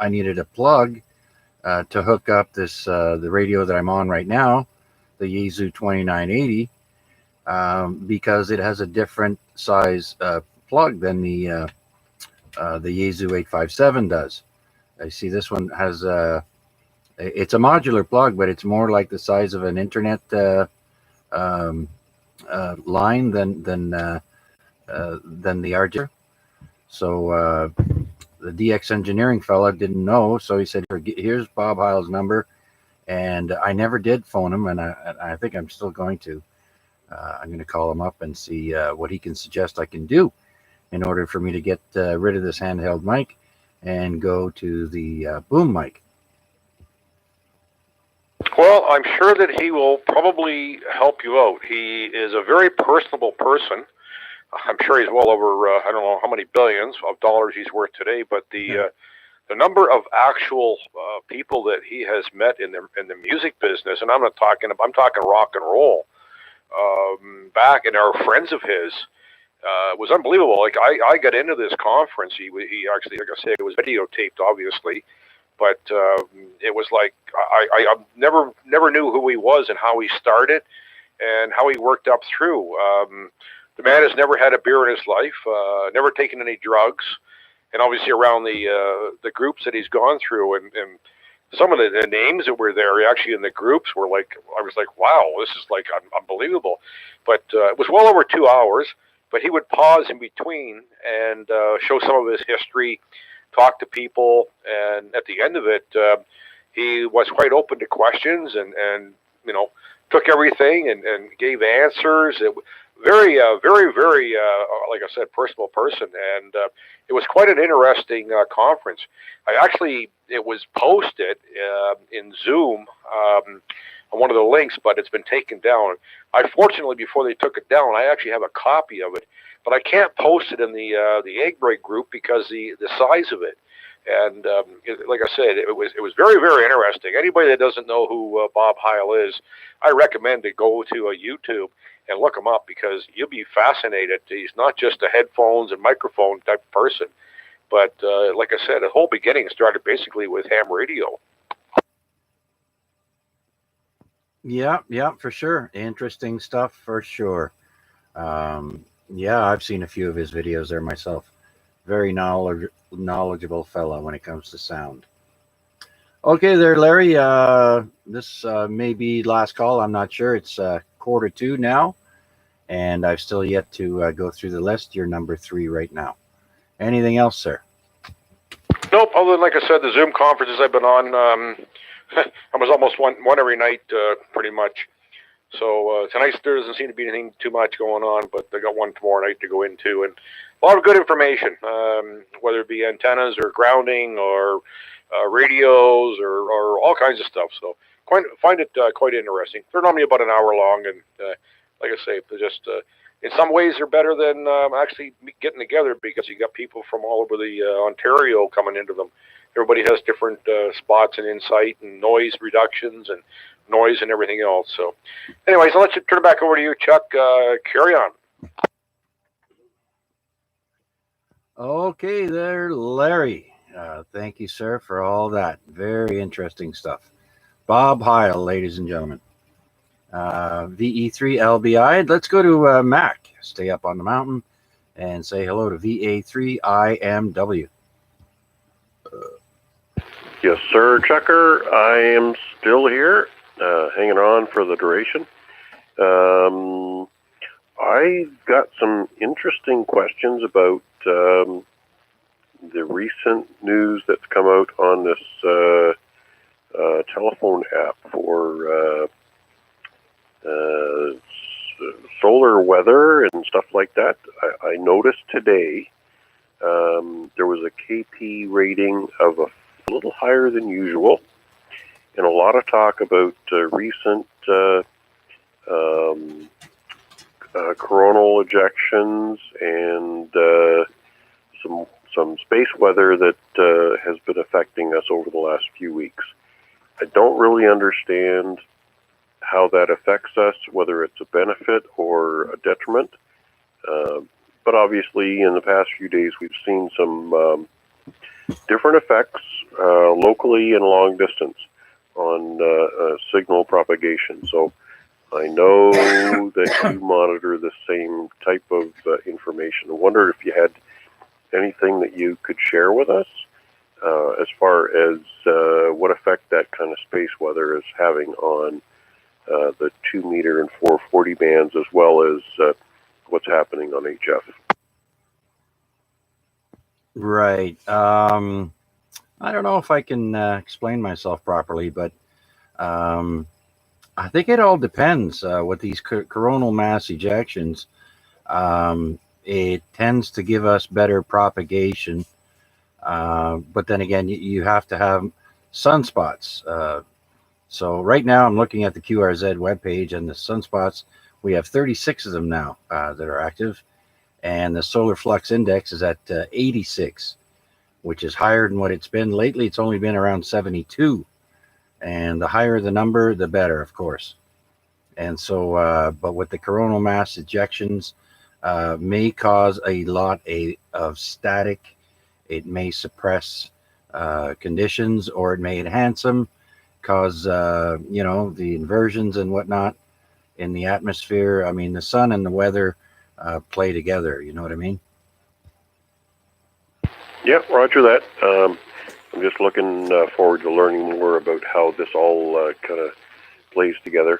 needed a plug to hook up this the radio that I'm on right now, the Yaesu 2980, because it has a different size plug than the Yaesu 857 does. I see this one has it's a modular plug, but it's more like the size of an internet line than the RJ. So the DX Engineering fella didn't know, so he said, "Here's Bob Heil's number," and I never did phone him, and I think I'm still going to. I'm going to call him up and see what he can suggest I can do in order for me to get rid of this handheld mic and go to the boom mic. Well, I'm sure that he will probably help you out. He is a very personable person. I'm sure he's well over, I don't know how many billions of dollars he's worth today, but the number of actual people that he has met in the music business, and I'm talking rock and roll, back, and are friends of his, was unbelievable. Like I got into this conference. He actually, like I said, it was videotaped, obviously, but it was like I never knew who he was and how he started and how he worked up through. The man has never had a beer in his life, never taken any drugs, and obviously around the groups that he's gone through and some of the names that were there actually in the groups were like, I was like, wow, this is like unbelievable. But it was well over 2 hours. But he would pause in between and show some of his history, talk to people, and at the end of it, he was quite open to questions and took everything and gave answers. Very, very, like I said, personal person, and it was quite an interesting conference. It was posted in Zoom on one of the links, but it's been taken down. Fortunately, before they took it down, I actually have a copy of it, but I can't post it in the Egg Break group because the size of it. And like I said, it was very, very interesting. Anybody that doesn't know who Bob Heil is, I recommend to go to YouTube and look him up because you'll be fascinated. He's not just a headphones and microphone type of person, but like I said, the whole beginning started basically with ham radio. Yeah, for sure. Interesting stuff for sure. Yeah, I've seen a few of his videos there myself. Very knowledgeable fella when it comes to sound. Okay there, Larry. This may be last call. I'm not sure. It's 1:45 now. And I've still yet to go through the list. You're number 3 right now. Anything else, sir? Nope. Other than, like I said, the Zoom conferences I've been on, I was almost one every night, pretty much. So tonight there doesn't seem to be anything too much going on, but I got one tomorrow night to go into, and a lot of good information, whether it be antennas or grounding or radios or all kinds of stuff. So find it quite interesting. They're normally about an hour long, and like I say, they're just in some ways they're better than actually getting together, because you got people from all over the Ontario coming into them. Everybody has different spots and insight and noise reductions and noise and everything else. So anyways, I'll let you turn it back over to you, Chuck. Carry on. Okay there, Larry. Thank you, sir, for all that. Very interesting stuff. Bob Heil, ladies and gentlemen. VE3LBI. Let's go to Mac. Stay up on the mountain and say hello to VA3IMW. Yes, sir, Chucker. I am still here, hanging on for the duration. I got some interesting questions about the recent news that's come out on this telephone app for solar weather and stuff like that. I noticed today there was a KP rating of a little higher than usual, and a lot of talk about recent coronal ejections and some space weather that has been affecting us over the last few weeks. I don't really understand how that affects us, whether it's a benefit or a detriment. But obviously, in the past few days, we've seen some different effects locally and long distance on signal propagation. So I know that you monitor the same type of information. I wonder if you had anything that you could share with us as far as what effect that kind of space weather is having on the 2 meter and 440 bands, as well as what's happening on HF. Right. I don't know if I can explain myself properly, but I think it all depends with these coronal mass ejections. It tends to give us better propagation, but then again, you have to have sunspots. So right now I'm looking at the QRZ webpage, and the sunspots, we have 36 of them now that are active, and the solar flux index is at 86, which is higher than what it's been. Lately it's only been around 72, and the higher the number, the better, of course. And so, but with the coronal mass ejections, may cause a lot of static. It may suppress conditions, or it may enhance them, cause the inversions and whatnot in the atmosphere. I mean, the sun and the weather play together. You know what I mean? Yeah, roger that. I'm just looking forward to learning more about how this all kind of plays together.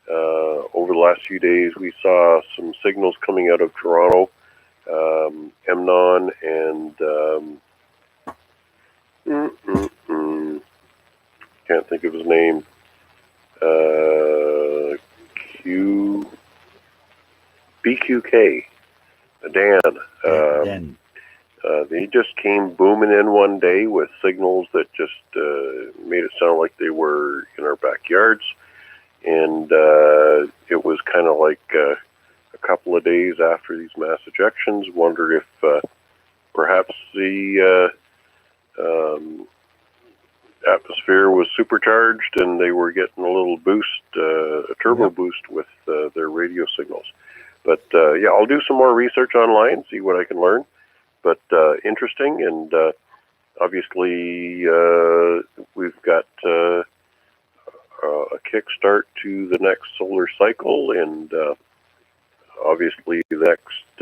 Over the last few days, we saw some signals coming out of Toronto, MNON, and can't think of his name. BQK, Dan. Dan. They just came booming in one day with signals that just made it sound like they were in our backyards. And it was kind of like a couple of days after these mass ejections. Wondered if perhaps the atmosphere was supercharged and they were getting a little boost, a turbo boost with their radio signals. But yeah, I'll do some more research online, see what I can learn. But interesting, and obviously we've got a kickstart to the next solar cycle, and obviously the next,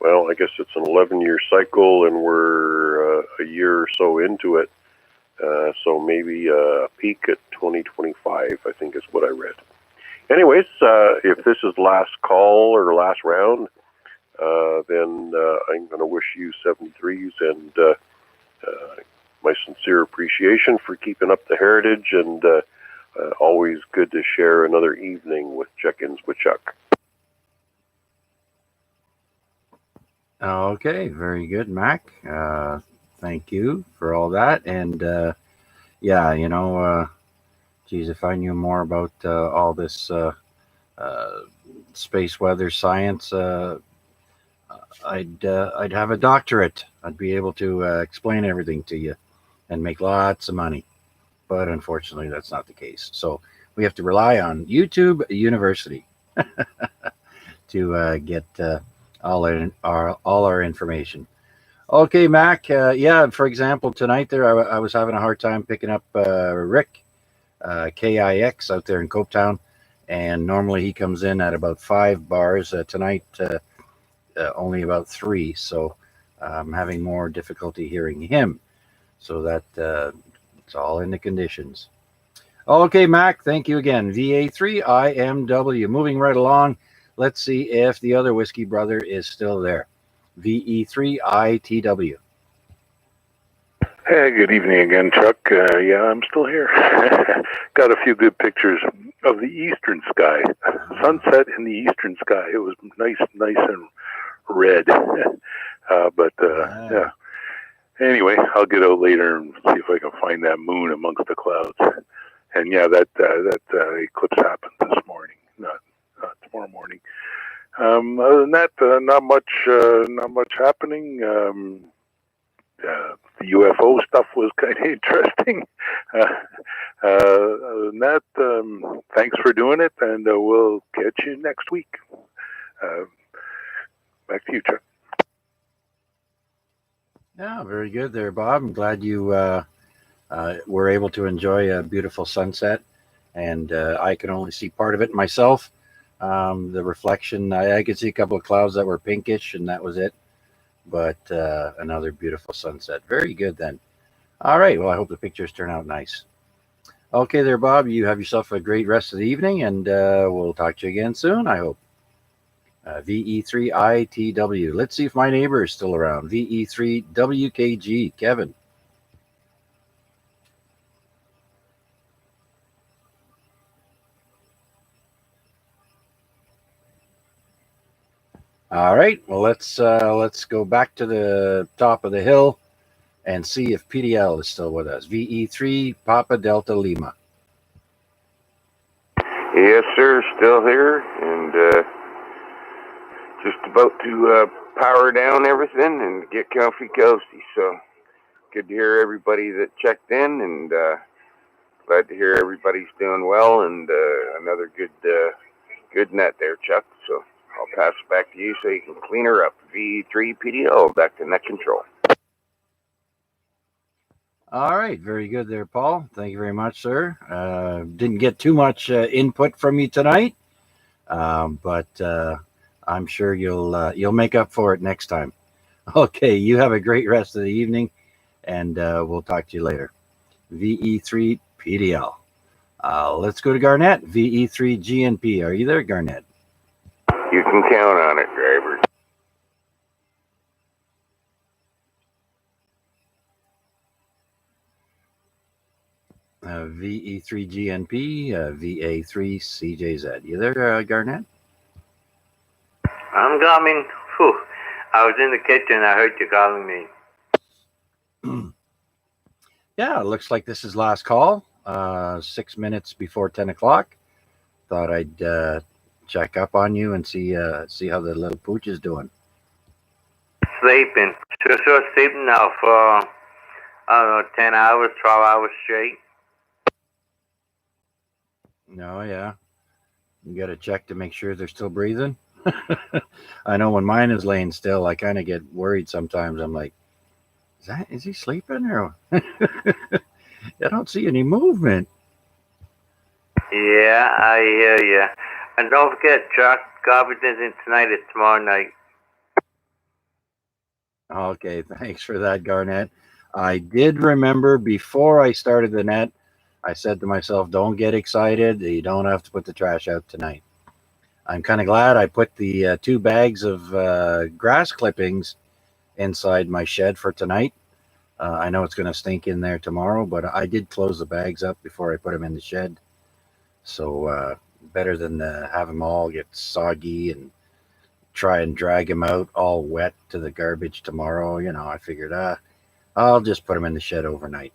well, I guess it's an 11-year cycle, and we're a year or so into it. So maybe a peak at 2025, I think is what I read. anyways, if this is last call or last round, then I'm going to wish you 73s and my sincere appreciation for keeping up the heritage, and always good to share another evening with Check-ins with Chuck. Okay, very good, Mac. Thank you for all that. And yeah, geez, if I knew more about all this space weather science, I'd have a doctorate. I'd be able to explain everything to you and make lots of money. But unfortunately, that's not the case. So we have to rely on YouTube University to get all our information. Okay, Mac. Yeah, for example, tonight there, I was having a hard time picking up Rick, KIX out there in Copetown, and normally he comes in at about 5 bars. Tonight, only about 3, so I'm having more difficulty hearing him. So that it's all in the conditions. Okay, Mac, thank you again. VA3IMW. Moving right along. Let's see if the other whiskey brother is still there. VE3ITW. Hey, good evening again, Chuck. Yeah, I'm still here. Got a few good pictures of the eastern sky. Sunset in the eastern sky. It was nice and red. Yeah. Anyway, I'll get out later and see if I can find that moon amongst the clouds. And yeah, that eclipse happened this morning, not tomorrow morning. Other than that, not much happening. The UFO stuff was kind of interesting. Other than that, thanks for doing it, and we'll catch you next week. Back to you, Chuck. Yeah, very good there, Bob. I'm glad you were able to enjoy a beautiful sunset, and I can only see part of it myself. The reflection, I could see a couple of clouds that were pinkish, and that was it. But another beautiful sunset. Very good then. All right. Well, I hope the pictures turn out nice. Okay there, Bob. You have yourself a great rest of the evening, and we'll talk to you again soon, I hope. VE3ITW. Let's see if my neighbor is still around. VE3WKG. Kevin. All right. Well, let's go back to the top of the hill and see if PDL is still with us. VE3 Papa Delta Lima. Yes, sir. Still here, and just about to power down everything and get comfy cozy. So good to hear everybody that checked in, and glad to hear everybody's doing well, and another good net there, Chuck. So I'll pass it back to you so you can clean her up. V3 PDL, back to net control. All right, very good there, Paul. Thank you very much, sir. Didn't get too much input from you tonight, but I'm sure you'll make up for it next time. Okay, you have a great rest of the evening, and we'll talk to you later. VE3 PDL. Let's go to Garnett. VE3 GNP. Are you there, Garnett? You can count on it, driver. VE3GNP, VA3CJZ. You there, Garnett? I'm coming. Whew. I was in the kitchen. I heard you calling me. Yeah, it looks like this is last call. 6 minutes before 10 o'clock. Thought I'd check up on you and see how the little pooch is doing. Sleeping. Just sleeping now for, I don't know, 10 hours, 12 hours straight. No, yeah. You got to check to make sure they're still breathing. I know when mine is laying still, I kind of get worried sometimes. I'm like, is he sleeping or? I don't see any movement. Yeah, I hear you. And don't forget, Chuck, garbage isn't tonight, it's tomorrow night. Okay, thanks for that, Garnett. I did remember before I started the net, I said to myself, don't get excited. You don't have to put the trash out tonight. I'm kind of glad I put the 2 bags of grass clippings inside my shed for tonight. I know it's going to stink in there tomorrow, but I did close the bags up before I put them in the shed. So better than have them all get soggy and try and drag them out all wet to the garbage tomorrow. I figured, I'll just put them in the shed overnight.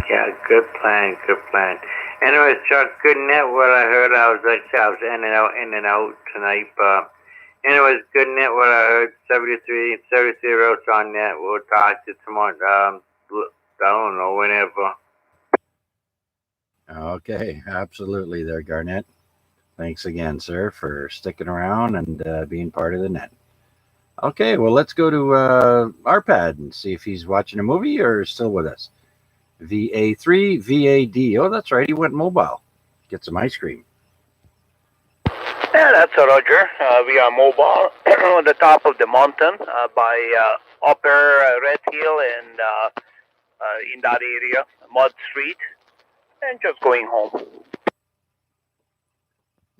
Yeah, good plan, good plan. Anyways, Chuck, good net. What I heard, I was in and out tonight, but anyways, good net. What I heard, 73 routes on net. We'll talk to you tomorrow. I don't know, whenever. Okay, absolutely there, Garnett. Thanks again, sir, for sticking around and being part of the net. Okay, well, let's go to Arpad and see if he's watching a movie or still with us. VA3 VAD. Oh, that's right. He went mobile. Get some ice cream. Yeah, that's Roger. We are mobile on the top of the mountain by Upper Red Hill and in that area, Mud Street, and just going home.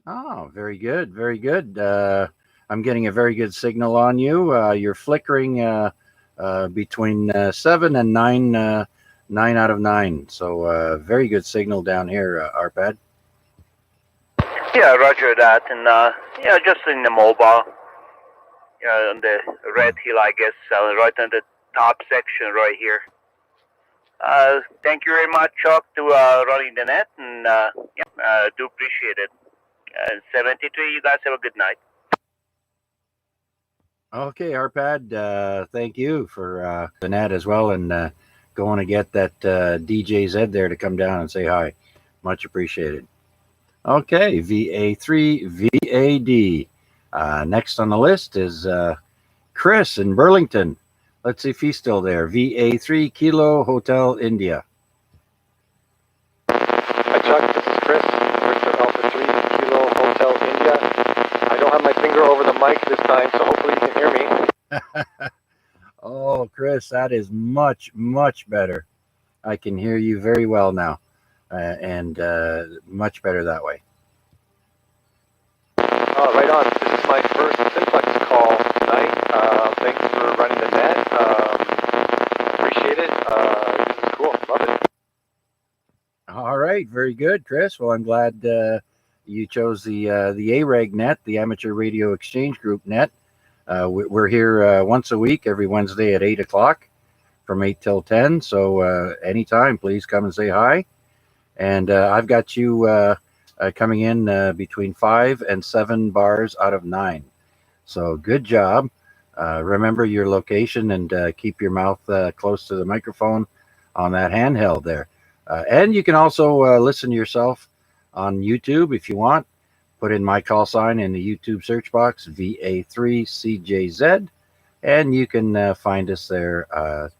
Oh, very good. Very good. I'm getting a very good signal on you. You're flickering between 7 and 9 out of 9. So very good signal down here, Arpad. Yeah, Roger that. And just in the mobile, on the Red Hill, I guess, right on the top section right here. Thank you very much, Chuck, to running the net, and do appreciate it. 73, you guys have a good night. Okay, Arpad, thank you for the net as well, and going to get that DJ Zed there to come down and say hi. Much appreciated. Okay, VA3 VAD. Next on the list is Chris in Burlington. Let's see if he's still there. VA3 Kilo Hotel India. Hi, Chuck. This is Chris. Victor Alpha 3 Kilo Hotel India. I don't have my finger over the mic this time, so hopefully you can hear me. Oh, Chris, that is much, much better. I can hear you very well now, and much better that way. Oh, right on. This is my first Simplex call tonight. Thanks for running the net. Appreciate it. This is cool. Love it. All right, very good, Chris. Well, I'm glad you chose the AREG Net, the Amateur Radio Exchange Group Net. We're here once a week, every Wednesday at 8 o'clock, from 8 till 10. So anytime, please come and say hi. And I've got you coming in between 5 and 7 bars out of 9. So good job. Remember your location and keep your mouth close to the microphone on that handheld there. And you can also listen to yourself on YouTube if you want. Put in my call sign in the YouTube search box, VA3CJZ, and you can find us there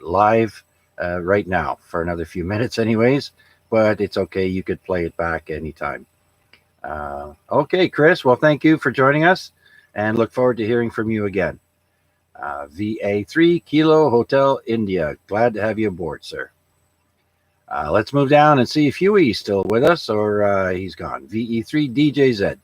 live right now for another few minutes anyways, but it's okay. You could play it back anytime. Okay, Chris, well, thank you for joining us and look forward to hearing from you again. VA3 Kilo Hotel India. Glad to have you aboard, sir. Let's move down and see if Huey's still with us or he's gone. VE3 DJZ.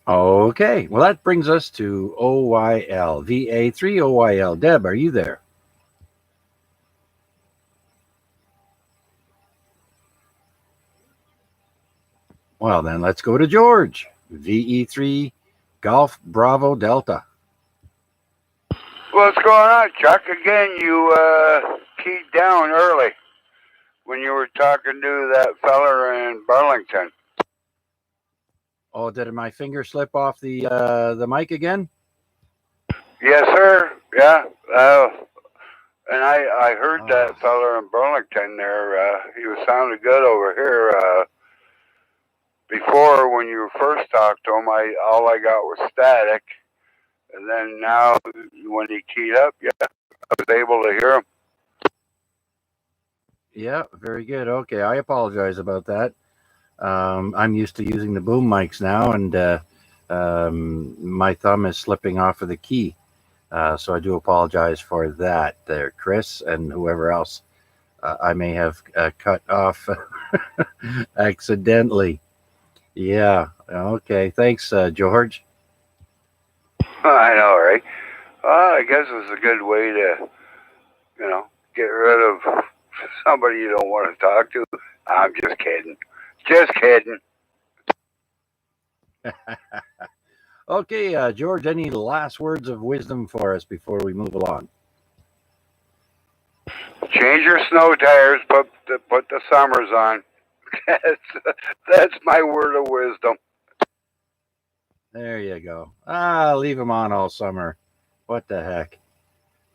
Okay, well, that brings us to OYL. VA3 OYL. Deb, are you there? Well, then let's go to George. VE3 Golf Bravo Delta. What's going on, Chuck? Again, you keyed down early when you were talking to that feller in Burlington. Oh, did my finger slip off the mic again? Yes, sir. Yeah. And I heard that feller in Burlington there. He was sounding good over here. Before, when you first talked to him, all I got was static. And then now, when he keyed up, yeah, I was able to hear him. Yeah, very good. Okay, I apologize about that. I'm used to using the boom mics now, and My thumb is slipping off of the key. So I do apologize for that there, Chris, and whoever else I may have cut off accidentally. Yeah. Okay. Thanks, George. I know, right? Well, I guess it's a good way to, get rid of somebody you don't want to talk to. I'm just kidding. Just kidding. Okay, George, any last words of wisdom for us before we move along? Change your snow tires. Put the summers on. That's my word of wisdom. There you go. Leave them on all summer. What the heck?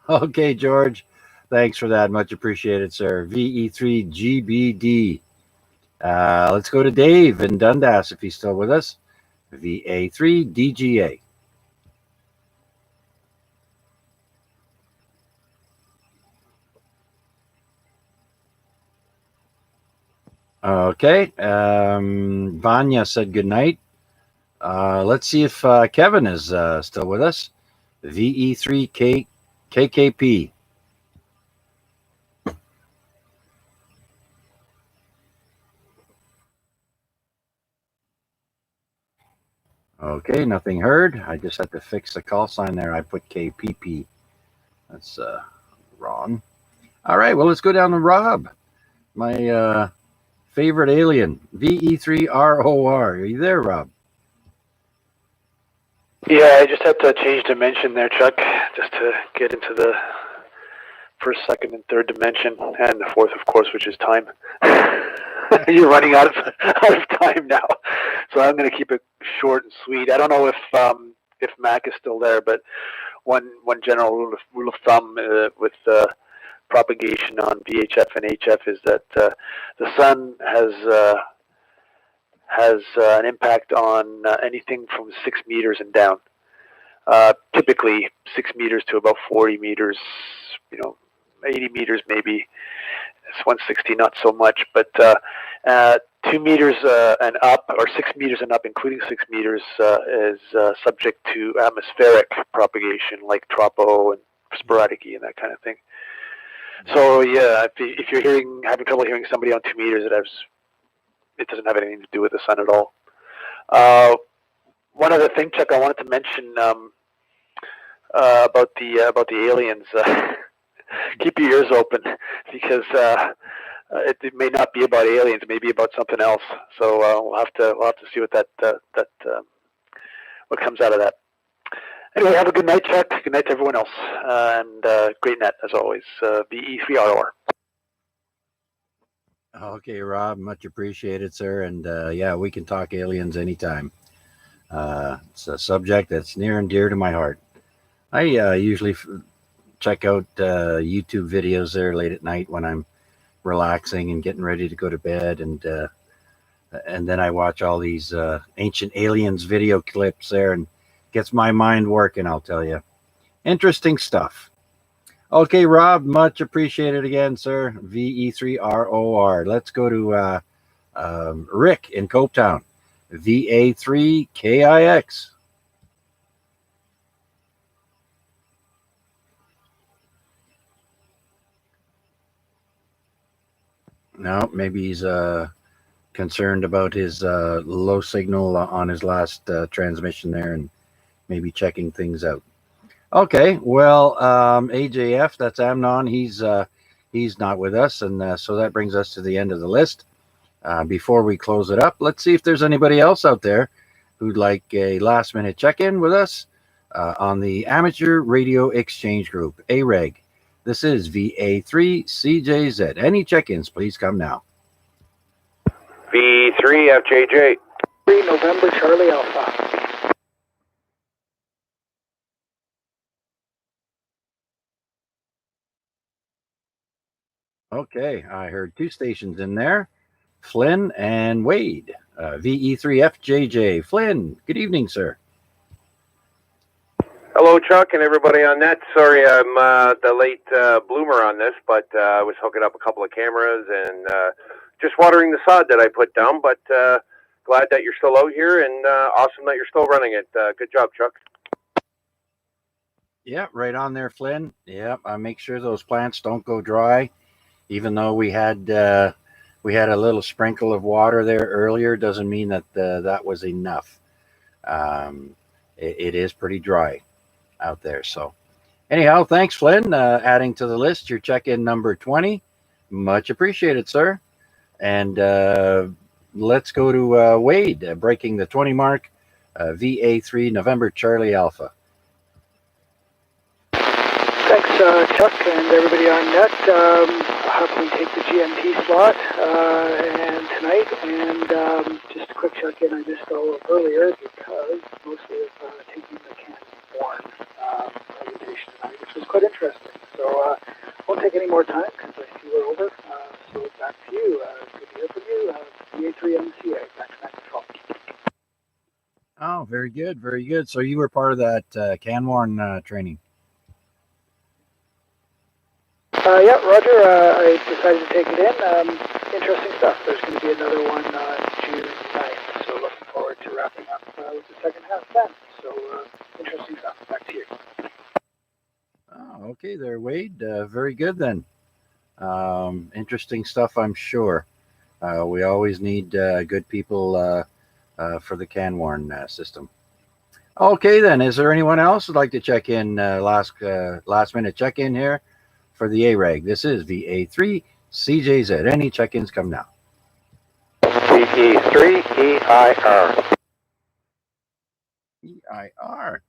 Okay, George. Thanks for that. Much appreciated, sir. VE3GBD. Let's go to Dave in Dundas if he's still with us. VA3DGA. Okay. Vanya said good night. Let's see if Kevin is still with us. VE3KKP. Okay, nothing heard. I just had to fix the call sign there. I put KPP. That's wrong. All right, well, let's go down to Rob, my favorite alien, VE3ROR. Are you there, Rob? Yeah, I just had to change dimension there, Chuck, just to get into the first, second, and third dimension, and the fourth, of course, which is time. You're running out of time now, so I'm going to keep it short and sweet. I don't know if Mac is still there, but one general rule of thumb with propagation on VHF and HF is that the sun has an impact on anything from 6 meters and down. Typically 6 meters to about 40 meters, 80 meters maybe. It's 160, not so much, but 2 meters and up, or 6 meters and up, including 6 meters, is subject to atmospheric propagation, like tropo and sporadic E and that kind of thing. So yeah, if you're having trouble hearing somebody on 2 meters, it doesn't have anything to do with the sun at all. One other thing, Chuck, I wanted to mention about the aliens. Keep your ears open, because it may not be about aliens. It may be about something else. So we'll have to see what what comes out of that. Anyway, have a good night, Chuck. Good night to everyone else, and great net as always. VE3ROR. Okay, Rob, much appreciated, sir. And yeah, we can talk aliens anytime. It's a subject that's near and dear to my heart. I usually check out YouTube videos there late at night when I'm relaxing and getting ready to go to bed, and then I watch all these ancient aliens video clips there, and gets my mind working, I'll tell you. Interesting stuff. Okay, Rob, much appreciated again, sir. VE3ROR. Let's go to Rick in Copetown. VA3KIX. No, maybe he's concerned about his low signal on his last transmission there, and maybe checking things out. Okay, well, AJF, that's Amnon. He's not with us, and so that brings us to the end of the list. Before we close it up, let's see if there's anybody else out there who'd like a last-minute check-in with us on the Amateur Radio Exchange Group, AREG. This is VA3CJZ. Any check-ins, please come now. V3FJJ. 3 November Charlie Alpha. Okay, I heard 2 stations in there, Flynn and Wade. VE3FJJ. Flynn, good evening, sir. Hello, Chuck, and everybody on net. Sorry I'm the late bloomer on this, but I was hooking up a couple of cameras and just watering the sod that I put down. But glad that you're still out here, and awesome that you're still running it. Good job, Chuck. Yeah, right on there, Flynn. Yeah, I make sure those plants don't go dry. Even though we had a little sprinkle of water there earlier, doesn't mean that that was enough. It is pretty dry out there. So anyhow, thanks, Flynn. Adding to the list, your check-in number 20. Much appreciated, sir. And let's go to Wade, breaking the 20 mark, VA3 November Charlie Alpha. Thanks, Chuck, and everybody on net. I'll happily take the GMT slot and tonight. And just a quick check-in. I missed all of earlier because mostly of taking the Canborn presentation tonight, which was quite interesting. So won't take any more time because I see we're over. So back to you. Good to hear from you. VA3 MCA. Back to microphone. Oh, very good, very good. So you were part of that Canborn training. Yeah, Roger. I decided to take it in. Interesting stuff. There's going to be another one June 9th, so looking forward to wrapping up with the second half then. So interesting stuff. Back to you. Oh, okay there, Wade. Very good then. Interesting stuff, I'm sure. We always need good people for the Canborn system. Okay then, is there anyone else who'd like to check in last minute check in here for the AREG? This is VA3 CJZ. Any check-ins come now. VE3 EIR. EIR.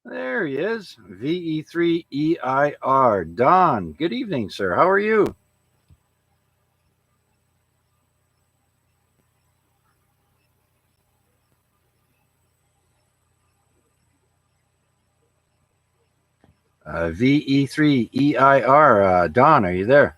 There he is. VE3 EIR. Don, good evening, sir. How are you? VE3 EIR. Don, are you there?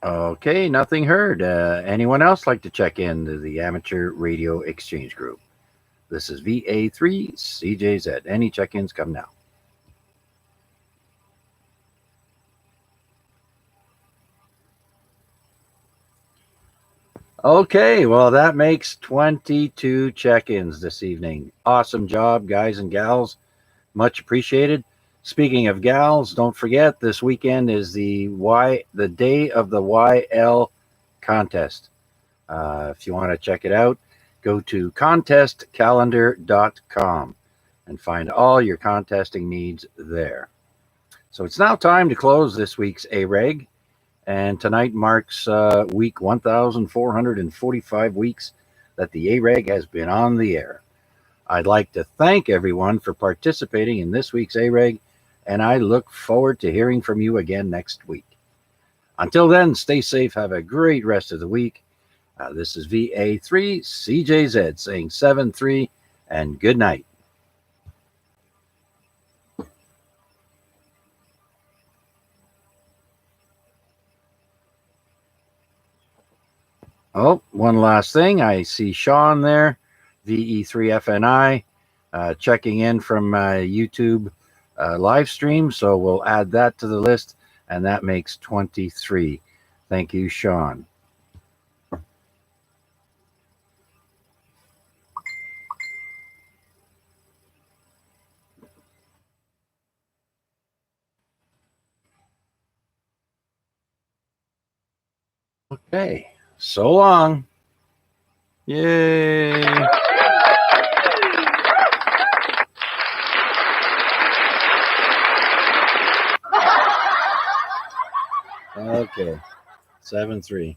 Okay, nothing heard. Anyone else like to check in to the Amateur Radio Exchange Group? This is VA3 CJZ. Any check-ins come now. Okay, well, that makes 22 check-ins this evening. Awesome job, guys and gals. Much appreciated. Speaking of gals, don't forget this weekend is the day of the YL contest. If you want to check it out, go to contestcalendar.com and find all your contesting needs there. So it's now time to close this week's AREG, and tonight marks week 1,445 weeks that the AREG has been on the air. I'd like to thank everyone for participating in this week's AREG, and I look forward to hearing from you again next week. Until then, stay safe, have a great rest of the week. This is VA3 CJZ saying 7-3 and good night. Oh, one last thing. I see Sean there, VE3FNI, checking in from YouTube live stream. So we'll add that to the list, and that makes 23. Thank you, Sean. Okay, so long. Yay. Okay, 7-3.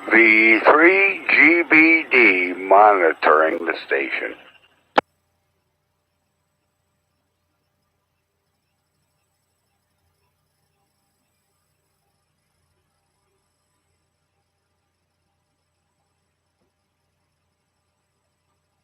V3 GBD monitoring the station.